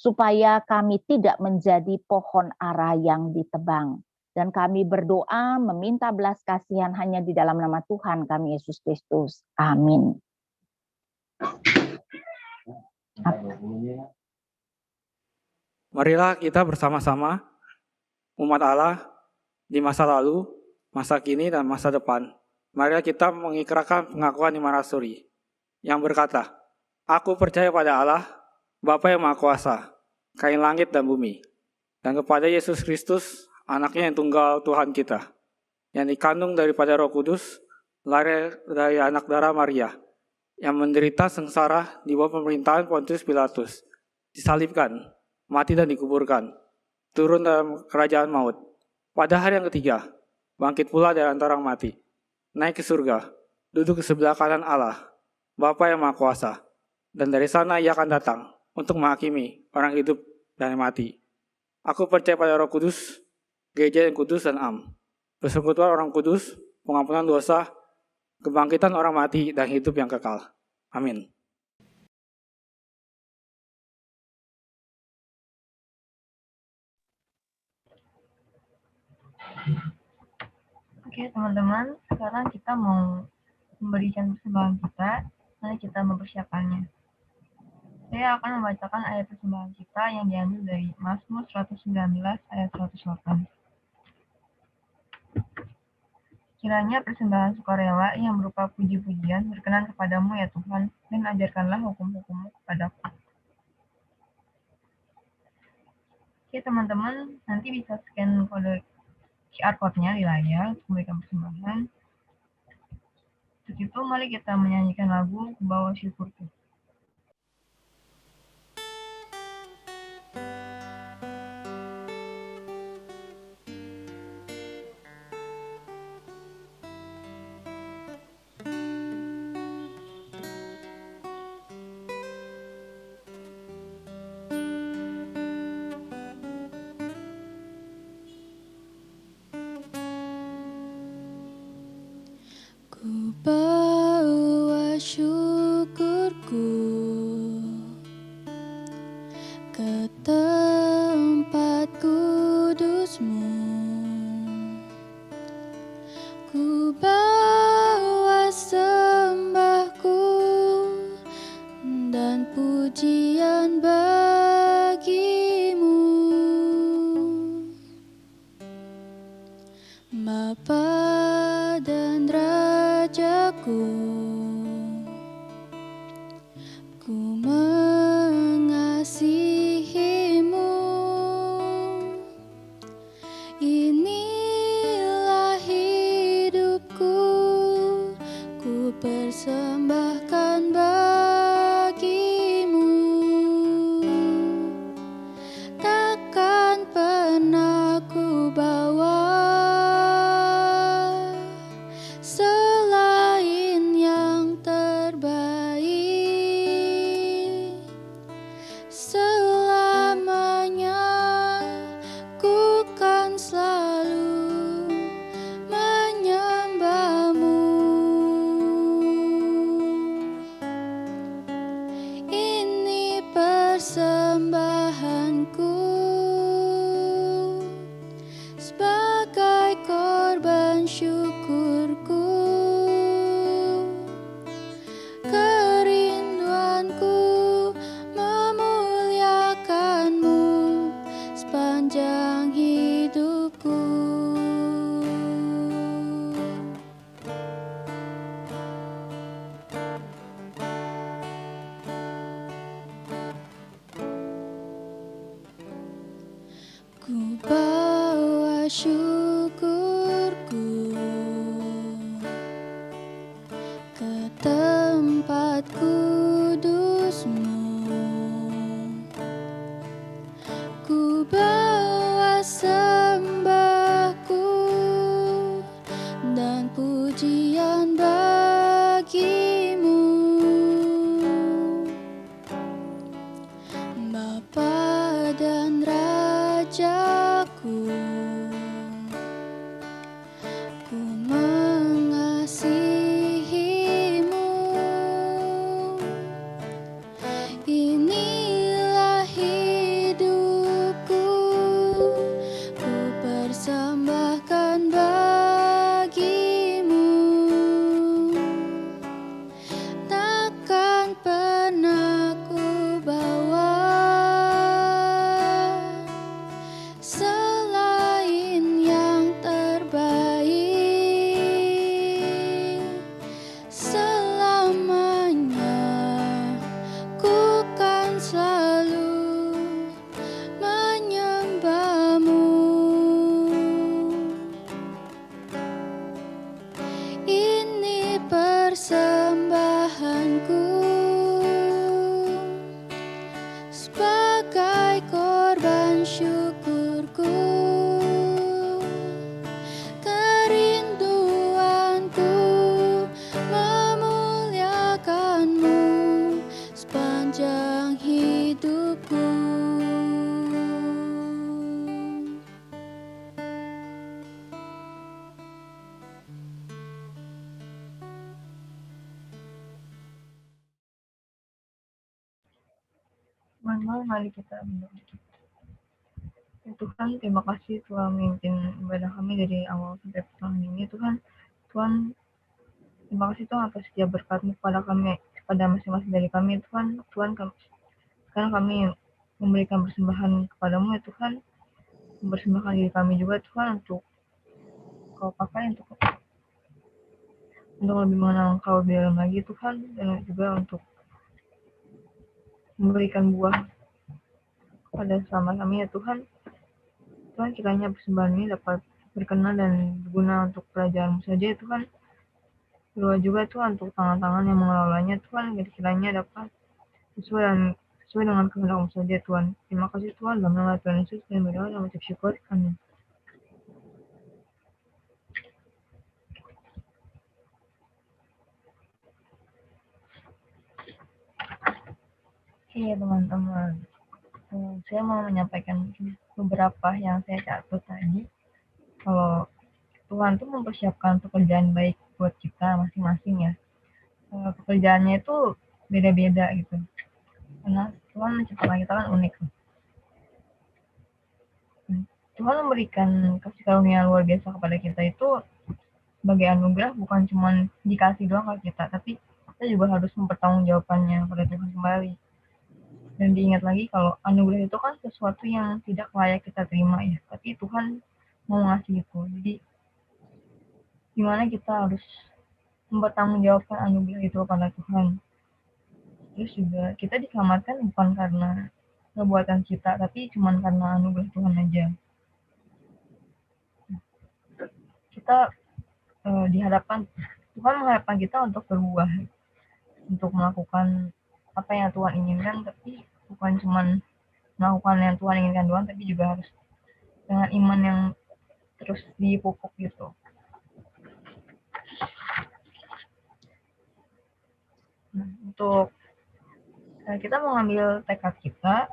Speaker 4: Supaya kami tidak menjadi pohon ara yang ditebang. Dan kami berdoa meminta belas kasihan hanya di dalam nama Tuhan kami Yesus Kristus. Amin.
Speaker 5: Marilah kita bersama-sama, umat Allah, di masa lalu, masa kini, dan masa depan. Marilah kita mengikrarkan pengakuan iman rasuli yang berkata, Aku percaya pada Allah, Bapa yang Maha Kuasa, Kain langit dan bumi, dan kepada Yesus Kristus, anaknya yang tunggal Tuhan kita, yang dikandung daripada Roh Kudus, lahir dari anak darah Maria, yang menderita sengsara di bawah pemerintahan Pontius Pilatus, disalibkan, mati dan dikuburkan, turun dalam kerajaan maut. Pada hari yang ketiga, bangkit pula dari antara orang mati, naik ke surga, duduk ke sebelah kanan Allah, Bapa yang Maha Kuasa, dan dari sana ia akan datang untuk menghakimi orang hidup dan yang mati. Aku percaya pada Roh Kudus, gereja yang kudus dan persekutuan orang kudus, pengampunan dosa, kebangkitan orang mati, dan hidup yang kekal. Amin.
Speaker 2: Oke teman-teman, sekarang kita mau memberikan persembahan kita, mari kita mempersiapkannya. Saya akan membacakan ayat persembahan kita yang diambil dari Mazmur 119 ayat 108. Kiranya persembahan sukarela yang berupa puji-pujian berkenan kepadamu ya Tuhan, dan ajarkanlah hukum-hukum-Mu kepadaku. Oke teman-teman, nanti bisa scan kode QR code-nya di layar untuk memberikan persembahan. Untuk itu, mari kita menyanyikan lagu Ku Bawa Syukurku.
Speaker 3: Ku bawa syukurku ke tempat kudus-Mu. Ku bawa sembahku dan pujian bagi-Mu, Bapa dan Rajaku. Ku mengasihi-Mu. Inilah hidupku, ku persembahkan bagi-Mu. Takkan pernah ku bawa selain yang terbaik. Selamanya ku kan selalu menyembah-Mu. Ini persembahanku sebagai korban syukurku. Kerinduanku memuliakan-Mu sepanjang hidupku. Ku bawa syukurku ke tempat kudus-Mu. Ku bawa sembahku dan pujian bagi-Mu, Bapa dan Rajaku. Ku mengasihi-Mu. Inilah hidupku, ku persembahkan bagi-Mu. Takkan pernah ku bawa selain yang terbaik. Selamanya ku kan selalu menyembah-Mu. Ini persembahanku sebagai korban syukurku.
Speaker 2: Pertama, mari kita berdoa. Ya Tuhan, terima kasih telah memimpin ibadah kami dari awal sampai petang ini. Tuhan, terima kasih Tuhan atas setiap berkat-Mu kepada kami, kepada masing-masing dari kami. Tuhan, sekarang kami memberikan persembahan kepadamu ya Tuhan, mempersembahkan diri kami juga Tuhan untuk Kau pakai untuk lebih mengenal Engkau lebih dalam lagi Tuhan, dan juga untuk memberikan buah pada sama kami ya Tuhan. Tuhan, kiranya persembahan ini dapat berkenan dan berguna untuk kerajaan-Mu saja ya Tuhan. Berdoa juga Tuhan untuk tangan-tangan yang mengelolanya Tuhan, agar kiranya dapat sesuai dengan kehendak-Mu saja Tuhan. Terima kasih Tuhan, dalam nama Tuhan Yesus kami berdoa dan mengucap syukur. Amin. Iya teman-teman, saya mau menyampaikan beberapa yang saya catat tadi. Kalau Tuhan tuh mempersiapkan pekerjaan baik buat kita masing-masing ya. Pekerjaannya itu beda-beda gitu. Karena Tuhan menciptakan kita kan unik. Tuhan memberikan kasih karunia luar biasa kepada kita itu sebagai anugerah, bukan cuma dikasih doang ke kita, tapi kita juga harus mempertanggungjawabkannya pada Tuhan kembali. Dan diingat lagi kalau anugerah itu kan sesuatu yang tidak layak kita terima ya, tapi Tuhan mau ngasih itu. Jadi gimana kita harus mempertanggungjawabkan anugerah itu kepada Tuhan. Terus juga kita diselamatkan bukan karena perbuatan kita, tapi cuma karena anugerah Tuhan aja. Kita dihadapkan, Tuhan mengharapkan kita untuk berbuah, untuk melakukan apa yang Tuhan inginkan, tapi bukan cuma melakukan yang Tuhan inginkan doang, tapi juga harus dengan iman yang terus dipupuk gitu. Nah, untuk kita mau ngambil tekad kita,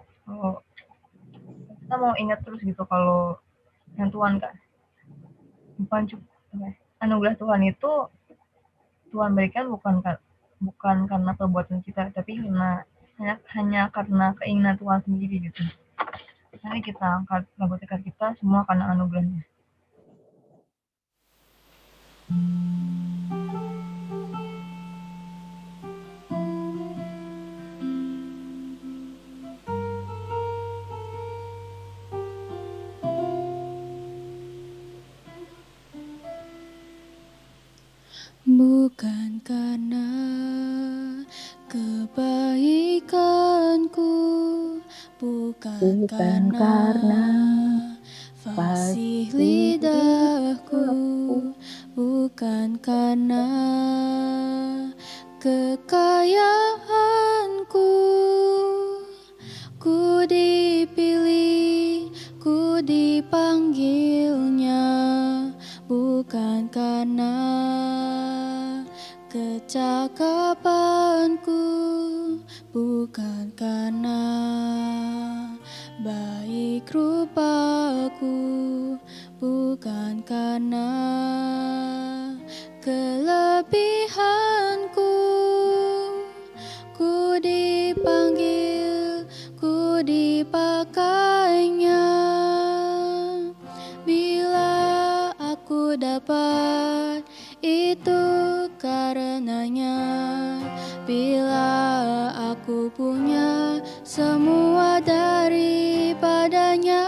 Speaker 2: kita mau ingat terus gitu kalau yang Tuhan kan anugerah Tuhan itu Tuhan berikan bukan karena perbuatan kita, tapi hanya karena keinginan Tuhan sendiri gitu. Mari kita angkat lagu tekad kita semua karena anugerahnya.
Speaker 3: Bukan karena kebaikanku, bukan karena fasih lidahku, bukan karena kekayaanku, ku dipilih, ku dipanggilnya, bukan karena kecakapanku, bukan karena baik rupaku, bukan karena kelebihanku, ku dipanggil, ku dipakainya. Bila aku dapat itu karenanya, bila aku punya semua daripadanya,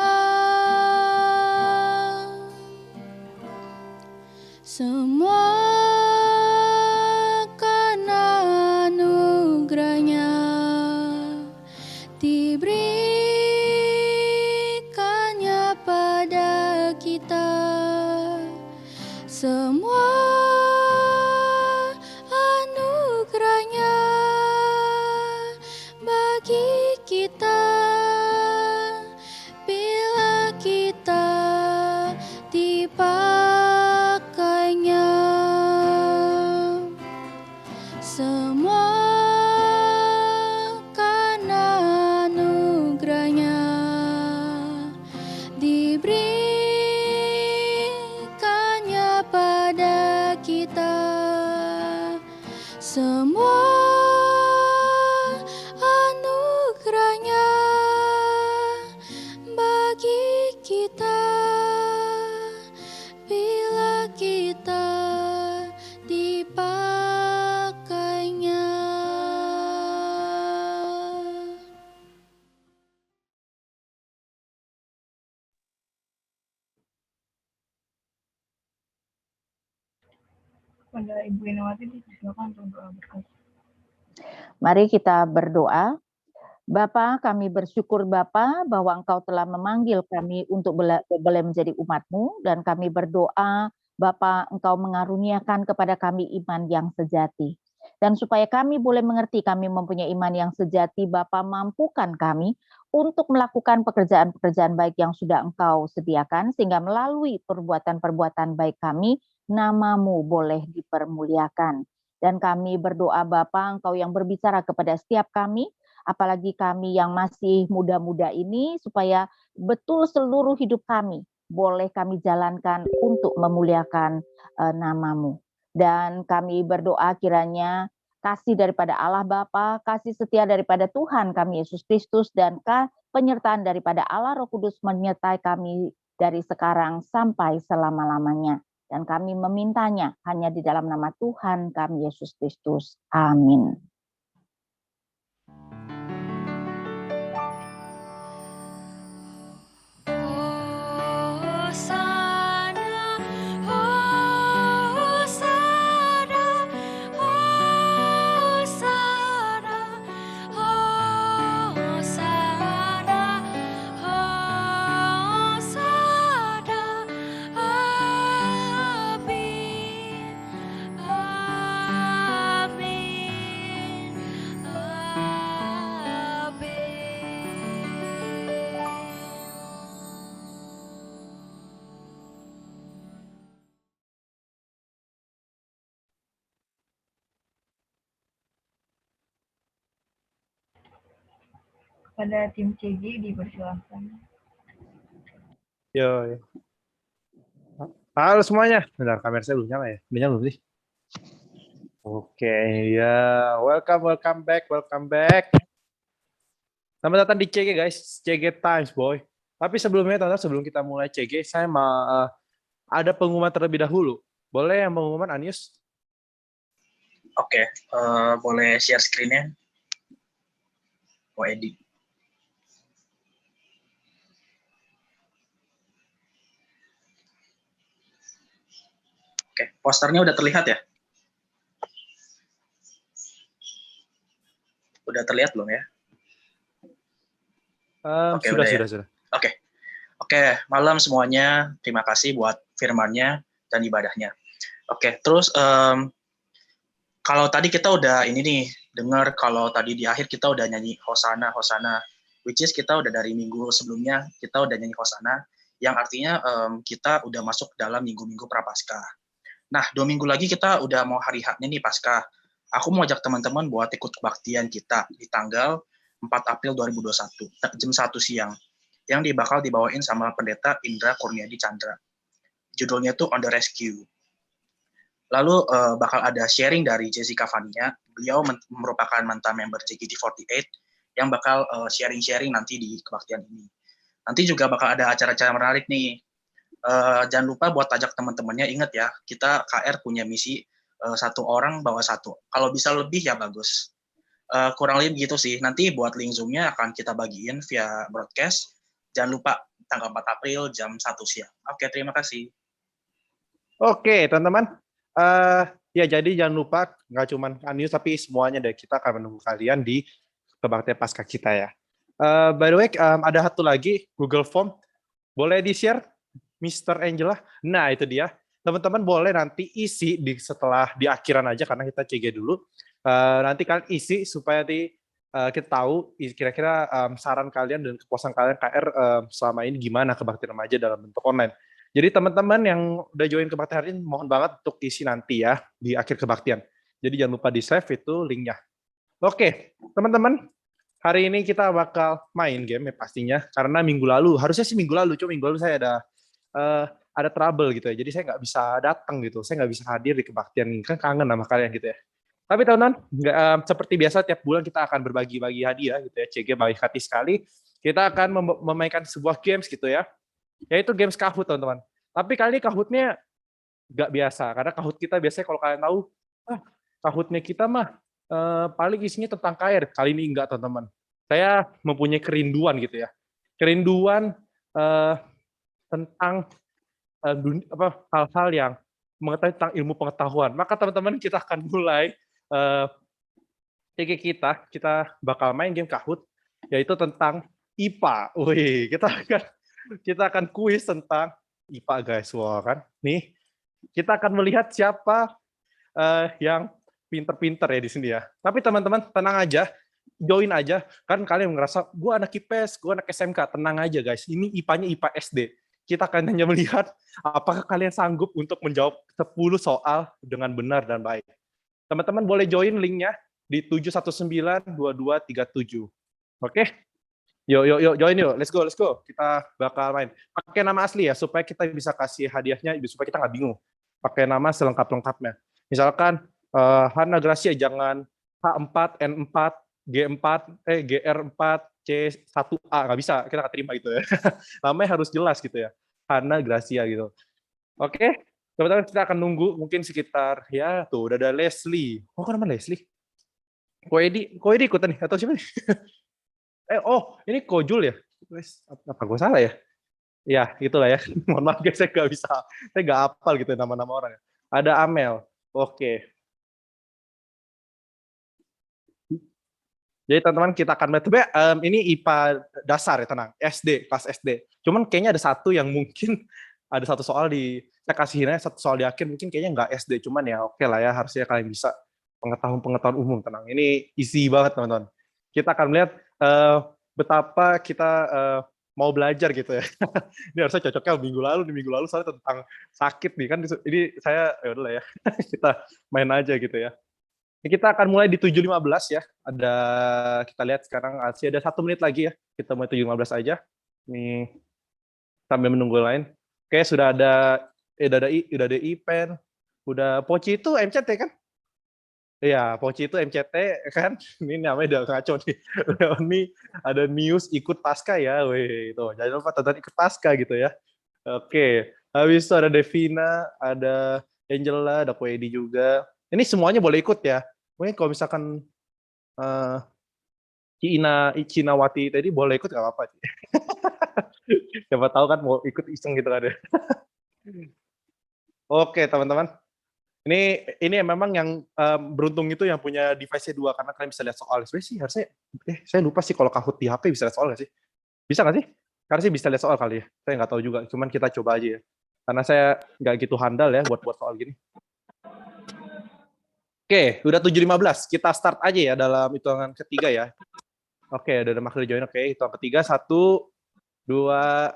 Speaker 3: semua karena anugerahnya diberikannya pada kita, semua anugerahnya bagi kita bila kita dipakainya, semua karena anugerahnya diberikannya pada kita, semua anugerahnya
Speaker 2: Pada Ibu Inawati dipersilakan untuk doa berkat.
Speaker 4: Mari kita berdoa. Bapa, kami bersyukur Bapa bahwa Engkau telah memanggil kami untuk boleh menjadi umat-Mu, dan kami berdoa Bapa Engkau mengaruniakan kepada kami iman yang sejati. Dan supaya kami boleh mengerti kami mempunyai iman yang sejati, Bapa mampukan kami untuk melakukan pekerjaan-pekerjaan baik yang sudah Engkau sediakan, sehingga melalui perbuatan-perbuatan baik kami, nama-Mu boleh dipermuliakan. Dan kami berdoa Bapa, Engkau yang berbicara kepada setiap kami, apalagi kami yang masih muda-muda ini, supaya betul seluruh hidup kami boleh kami jalankan untuk memuliakan nama-Mu. Dan kami berdoa kiranya kasih daripada Allah Bapa, kasih setia daripada Tuhan kami Yesus Kristus, dan penyertaan daripada Allah Roh Kudus menyertai kami dari sekarang sampai selama-lamanya. Dan kami memintanya hanya di dalam nama Tuhan kami Yesus Kristus. Amin.
Speaker 3: Hosana, Hosana, Hosana, Hosana, Hosana, amin, amin,
Speaker 2: Kepada tim CG dipersilakan.
Speaker 6: Yo. Halo semuanya. Bentar, kamera saya belum nyala ya? Udah nyala belum sih? Oke, ya. Welcome back. Selamat datang di CG guys. CG Times, boy. Tapi sebelumnya, teman-teman, sebelum kita mulai CG, saya mau ada pengumuman terlebih dahulu. Boleh yang pengumuman, Anius?
Speaker 7: Oke, boleh share screen-nya? Oh, edit. Oke, posternya udah terlihat ya? Udah terlihat belum ya? Oke,
Speaker 6: Sudah.
Speaker 7: Oke, malam semuanya. Terima kasih buat firmannya dan ibadahnya. Oke, terus kalau tadi kita udah ini nih, dengar kalau tadi di akhir kita udah nyanyi Hosana, Hosana, which is kita udah dari minggu sebelumnya, kita udah nyanyi Hosana, yang artinya kita udah masuk dalam minggu-minggu Prapaskah. Nah, 2 minggu lagi kita udah mau hari H-nya nih, Paskah. Aku mau ajak teman-teman buat ikut kebaktian kita di tanggal 4 April 2021, jam 1 siang, yang bakal dibawain sama Pendeta Indra Kurniadi Chandra. Judulnya tuh On the Rescue. Lalu bakal ada sharing dari Jessica Vania, beliau merupakan mantan member JKT48, yang bakal sharing-sharing nanti di kebaktian ini. Nanti juga bakal ada acara-acara menarik nih. Jangan lupa buat ajak teman-temannya, ingat ya, kita KR punya misi 1 orang bawa 1. Kalau bisa lebih ya bagus. Kurang lebih gitu sih. Nanti buat link Zoom-nya akan kita bagiin via broadcast. Jangan lupa tanggal 4 April jam 1 siang. Oke, terima kasih.
Speaker 6: Oke, teman-teman. Ya, jadi jangan lupa, nggak cuma Anius, tapi semuanya dari kita akan menunggu kalian di kebaktian Paskah kita ya. By the way, ada satu lagi, Google Form. Boleh di-share, Mr. Angela? Nah, itu dia. Teman-teman boleh nanti isi setelah di akhiran aja, karena kita CG dulu. Nanti kalian isi supaya kita tahu kira-kira saran kalian dan kepuasan kalian KR selama ini gimana kebaktian remaja dalam bentuk online. Jadi teman-teman yang udah join kebaktian hari ini, mohon banget untuk isi nanti ya di akhir kebaktian. Jadi jangan lupa di-save itu linknya. Oke, teman-teman, hari ini kita bakal main game ya pastinya, karena minggu lalu, harusnya sih minggu lalu, cuma minggu lalu saya ada trouble gitu ya, jadi saya nggak bisa datang gitu, saya nggak bisa hadir di kebaktian ini, kan kangen sama kalian gitu ya. Tapi teman-teman, seperti biasa tiap bulan kita akan berbagi-bagi hadiah gitu ya, CG baik hati sekali, kita akan memainkan sebuah games gitu ya, yaitu games Kahoot teman-teman. Tapi kali ini Kahootnya nggak biasa, karena Kahoot kita biasanya kalau kalian tahu, Kahootnya kita mah paling isinya tentang KR. Kali ini enggak teman-teman. Saya mempunyai kerinduan gitu ya, kerinduan tentang hal-hal yang mengetahui tentang ilmu pengetahuan. Maka teman-teman kita akan mulai TG kita bakal main game Kahoot, yaitu tentang IPA. Wih, kita akan kuis tentang IPA guys, wah kan. Nih, kita akan melihat siapa yang pinter-pinter ya di sini ya. Tapi teman-teman tenang aja, join aja. Kan kalian ngerasa, gue anak IPS, gue anak SMK, tenang aja guys. Ini IPA-nya IPA SD. Kita akan hanya melihat apakah kalian sanggup untuk menjawab 10 soal dengan benar dan baik. Teman-teman boleh join linknya di 7192237. Oke? Yuk, join yuk. Let's go. Kita bakal main. Pakai nama asli ya, supaya kita bisa kasih hadiahnya, supaya kita nggak bingung. Pakai nama selengkap-lengkapnya. Misalkan, Hana Gracia, jangan H4, N4, G4, GR4, C1A. Nggak bisa, kita nggak terima gitu ya. Namanya harus jelas gitu ya. Hana Gracia gitu. Oke? Teman-teman kita akan nunggu mungkin sekitar, ya tuh udah ada Leslie. Oh, kok nama Leslie? Koedi ikutan nih? Atau siapa nih? Ini Kojul ya? Apa gue salah ya? Ya, gitulah ya. Mohon maaf guys, saya nggak hafal gitu nama-nama orang. Ada Amel. Oke. Jadi teman-teman kita akan lihat. Ini IPA dasar ya, tenang. SD, kelas SD. Cuman kayaknya ada satu yang mungkin ada satu soal saya kasihin aja satu soal di akhir, mungkin kayaknya nggak SD, cuman ya oke lah ya, harusnya kalian bisa pengetahuan umum, tenang. Ini easy banget teman-teman. Kita akan melihat betapa kita mau belajar gitu ya. Ini harusnya cocoknya minggu lalu soalnya tentang sakit nih kan. Ini saya ya udahlah ya. Kita main aja gitu ya. Ini kita akan mulai di 7.15 ya. Kita lihat sekarang masih ada 1 menit lagi ya. Kita mulai 7.15 aja. Nih sambil menunggu lain. Oke, sudah ada Ipen, udah Poci itu MCT kan? Iya, Poci itu MCT kan. Ini namanya udah ngaco nih. Ini ada news ikut pasca ya, weh itu. Jangan lupa tonton ikut pasca gitu ya. Oke, habis itu ada Devina, ada Angela, ada Koedi juga. Ini semuanya boleh ikut ya. Mungkin kalau misalkan Cinawati tadi boleh ikut nggak apa-apa. Siapa tahu kan mau ikut iseng gitu kan ya. Oke teman-teman. Ini memang yang beruntung itu yang punya device-nya 2 karena kalian bisa lihat soal. Sebenarnya sih harusnya saya lupa sih kalau Kahoot di HP bisa lihat soal nggak sih? Bisa nggak sih? Karena sih bisa lihat soal kali ya. Saya nggak tahu juga. Cuman kita coba aja ya. Karena saya nggak gitu handal ya buat soal gini. Oke, udah 7.15. Kita start aja ya dalam hitungan ketiga ya. Oke, udah makhluk join. Oke, hitungan ketiga. 1, 2,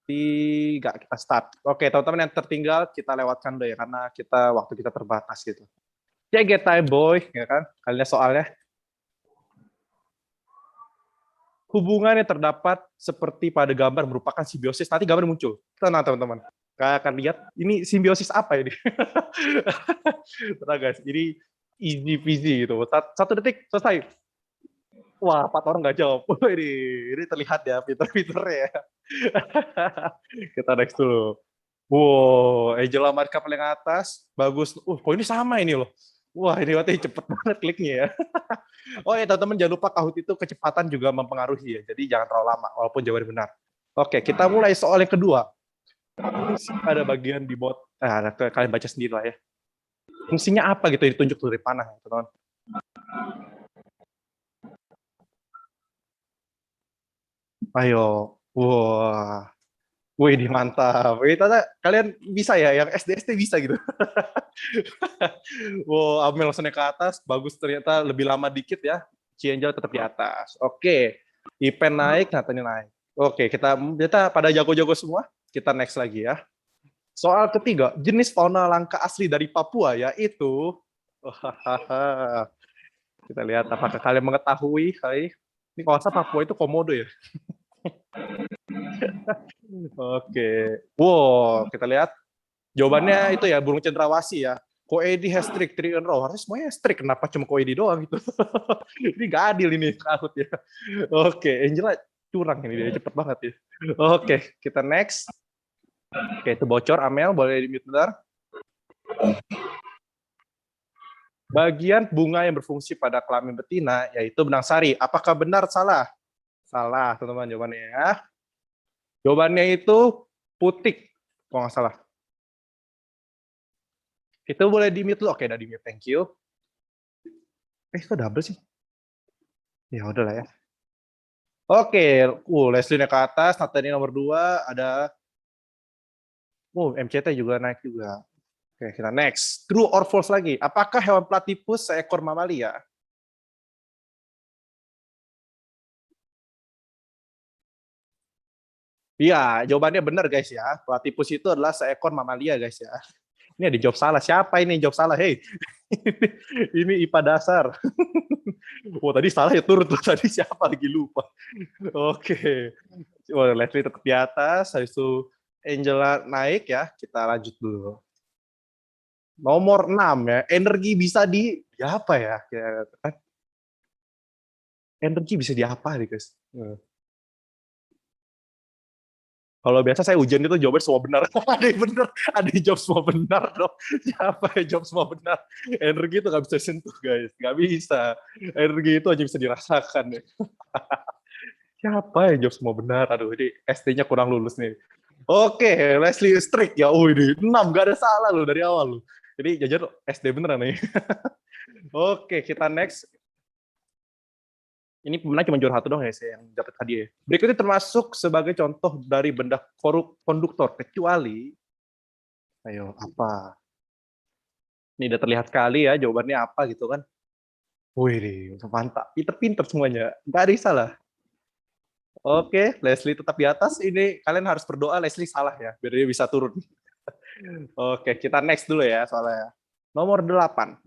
Speaker 6: 3, kita start. Oke, teman-teman yang tertinggal kita lewatkan dulu ya, karena waktu kita terbatas gitu. CG time boy, ya kan? Kalian soalnya. Hubungan yang terdapat seperti pada gambar merupakan simbiosis. Nanti gambar muncul. Tenang teman-teman. Kalian akan lihat, ini simbiosis apa ini? Tenang guys, ini easy peasy gitu. 1 detik, selesai. Wah, 4 orang nggak jawab. Ini terlihat ya, pinter-pinternya ya. Kita next dulu. Wow, Angela Marka paling atas. Bagus. Kok ini sama ini loh. Wah, ini berarti cepet banget kliknya ya. Oh ya, teman-teman jangan lupa Kahoot itu kecepatan juga mempengaruhi ya. Jadi jangan terlalu lama, walaupun jawaban benar. Oke, kita mulai soal yang kedua. Ada bagian di bot. Kalian baca sendiri lah ya. Fungsinya apa gitu ditunjuk dari panah, teman-teman. Ayo, wah, wih, mantap. Wih, kalian bisa ya, yang SD bisa gitu. Wow, Amel langsung naik ke atas, bagus ternyata lebih lama dikit ya. Cienjel tetap di atas. Oke, Ipen naik, Natanya naik. Oke, kita pada jago-jago semua. Kita next lagi ya. Soal ketiga, jenis fauna langka asli dari Papua yaitu, kita lihat apakah kalian mengetahui. Ini kawasan Papua itu Komodo ya. Oke. Wow, kita lihat. Jawabannya itu ya, burung cendrawasih ya. Koedi has strict 3 in row. Harusnya semuanya strict. Kenapa cuma Koedi doang gitu? Ini nggak adil ini, Kahoot ya. Oke, Angela curang ini, dia cepet banget ya. Oke, kita next. Oke, itu bocor. Amel, boleh di-mute bentar. Bagian bunga yang berfungsi pada kelamin betina, yaitu benang sari. Apakah benar salah? Salah, teman-teman, jawabannya ya. Jawabannya itu putik, kalau nggak salah. Itu boleh di-mute dulu. Oke, udah di-mute. Thank you. Kok double sih? Ya udahlah ya. Oke, Leslie naik ke atas, Nathaniel nomor 2, ada MCT juga naik juga. Oke, kita next. True or false lagi. Apakah hewan platypus seekor mamalia? Iya, jawabannya benar guys ya. Platypus itu adalah seekor mamalia guys ya. Ini ada jawab salah. Siapa ini yang jawab salah? Hei, ini IPA dasar. Oh tadi salah ya turun tuh. Tadi siapa lagi lupa. Oke. Leslie tetap di atas. Habis itu Angela naik ya. Kita lanjut dulu. Nomor 6 ya. Energi bisa di apa ya? Energi bisa di apa nih guys? Kalau biasa saya ujian itu jawabnya semua benar. Ada yang benar, ada yang jawab semua benar dong. Siapa yang jawab semua benar? Energi itu nggak bisa sentuh guys, nggak bisa. Energi itu hanya bisa dirasakan. Siapa yang jawab semua benar? Aduh, ini SD-nya kurang lulus nih. Oke, Leslie strict ya. Ini 6, nggak ada salah loh dari awal loh. Jadi jajar SD beneran nih. Oke, kita next. Ini pemenang cuma juara 1 doang ya, saya yang dapat hadiah. Berikutnya termasuk sebagai contoh dari benda konduktor, kecuali, ayo apa? Ini udah terlihat sekali ya, jawabannya apa gitu kan. Wih, mantap. Pinter-pinter semuanya, nggak ada yang salah. Oke, Leslie tetap di atas. Ini kalian harus berdoa Leslie salah ya, biar dia bisa turun. Oke, kita next dulu ya soalnya. Nomor 8.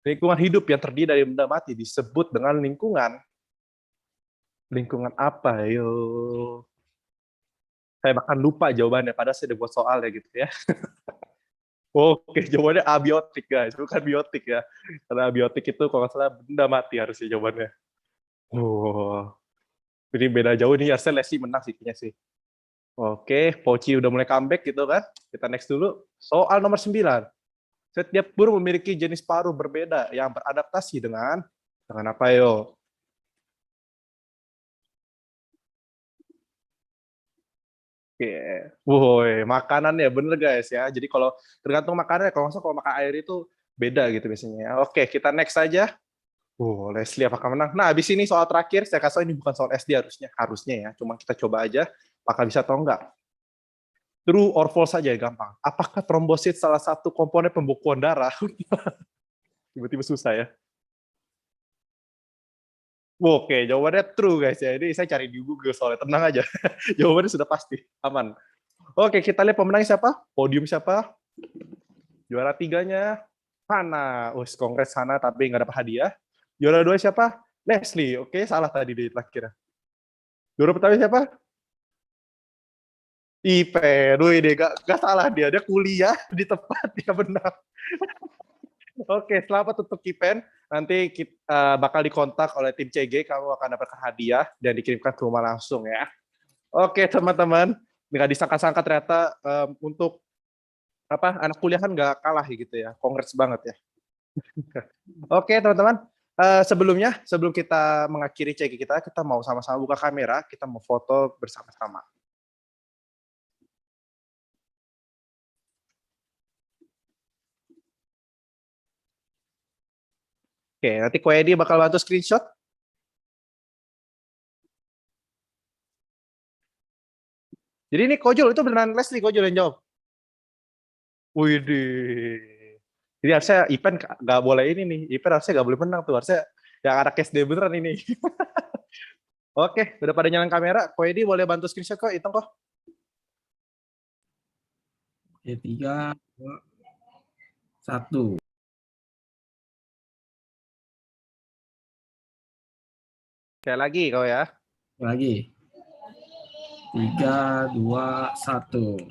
Speaker 6: Lingkungan hidup yang terdiri dari benda mati disebut dengan lingkungan. Lingkungan apa? Ayo. Saya bahkan lupa jawabannya, padahal saya udah buat soal ya gitu ya. Oke, jawabannya abiotik guys, bukan biotik ya. Karena abiotik itu kalau nggak salah benda mati harusnya jawabannya. Ini beda jauh nih, harusnya Leslie menang sih kayaknya sih. Oke, Poci udah mulai comeback gitu kan. Kita next dulu. Soal nomor 9. Setiap burung memiliki jenis paruh berbeda yang beradaptasi dengan apa yo? Oke, woi, makanan ya bener guys ya. Jadi kalau tergantung makanannya, kalau nggak kalau makan air itu beda gitu biasanya. Oke, kita next aja. Leslie apakah menang? Nah, habis ini soal terakhir, saya kasih ini bukan soal SD harusnya ya. Cuma kita coba aja, apakah bisa atau enggak. True or false saja gampang. Apakah trombosit salah satu komponen pembekuan darah? Tiba-tiba susah ya. Oke, jawabannya true guys ya. Ini saya cari di Google soalnya, tenang aja. Jawabannya sudah pasti, aman. Oke, kita lihat pemenangnya siapa? Podium siapa? Juara 3-nya Hana. Kongres Hana tapi nggak dapat hadiah. Juara 2 siapa? Leslie. Oke, salah tadi di terakhir. Juara pertama siapa? Ipe, deh gak salah dia kuliah di tempat dia benar. Oke, selamat untuk Kipen. Nanti kita bakal dikontak oleh tim CG, kamu akan dapatkan hadiah dan dikirimkan ke rumah langsung ya. Oke teman-teman, nggak disangka-sangka ternyata untuk anak kuliah kan nggak kalah gitu ya, kongres banget ya. Oke teman-teman, sebelum kita mengakhiri CG kita mau sama-sama buka kamera, kita mau foto bersama-sama. Oke, nanti Ko Edi bakal bantu screenshot. Jadi ini Kojol, itu beneran Leslie Kojol yang jawab. Widih. Jadi harusnya Ipen nggak boleh ini nih. Ipen harusnya nggak boleh menang tuh. Harusnya yang anak SD beneran ini. Oke, udah pada nyalain kamera. Ko Edi boleh bantu screenshot kok, hitung kok.
Speaker 5: Oke, 3, 2, 1.
Speaker 6: Sekali lagi kau ya.
Speaker 5: Lagi. 3, 2, 1.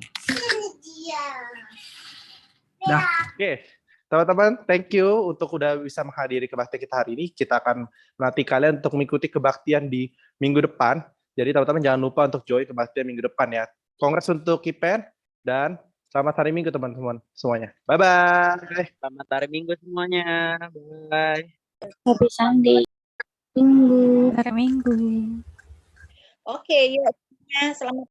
Speaker 5: Dah.
Speaker 6: Oke, teman-teman, thank you untuk udah bisa menghadiri kebaktian kita hari ini. Kita akan melatih kalian untuk mengikuti kebaktian di minggu depan. Jadi teman-teman jangan lupa untuk join kebaktian minggu depan ya. Kongres untuk Kipen dan selamat hari Minggu teman-teman semuanya. Bye-bye.
Speaker 8: Selamat hari Minggu semuanya. Bye.
Speaker 3: Happy Sunday. Minggu. Hari Minggu.
Speaker 9: Oke, yuk. Selamat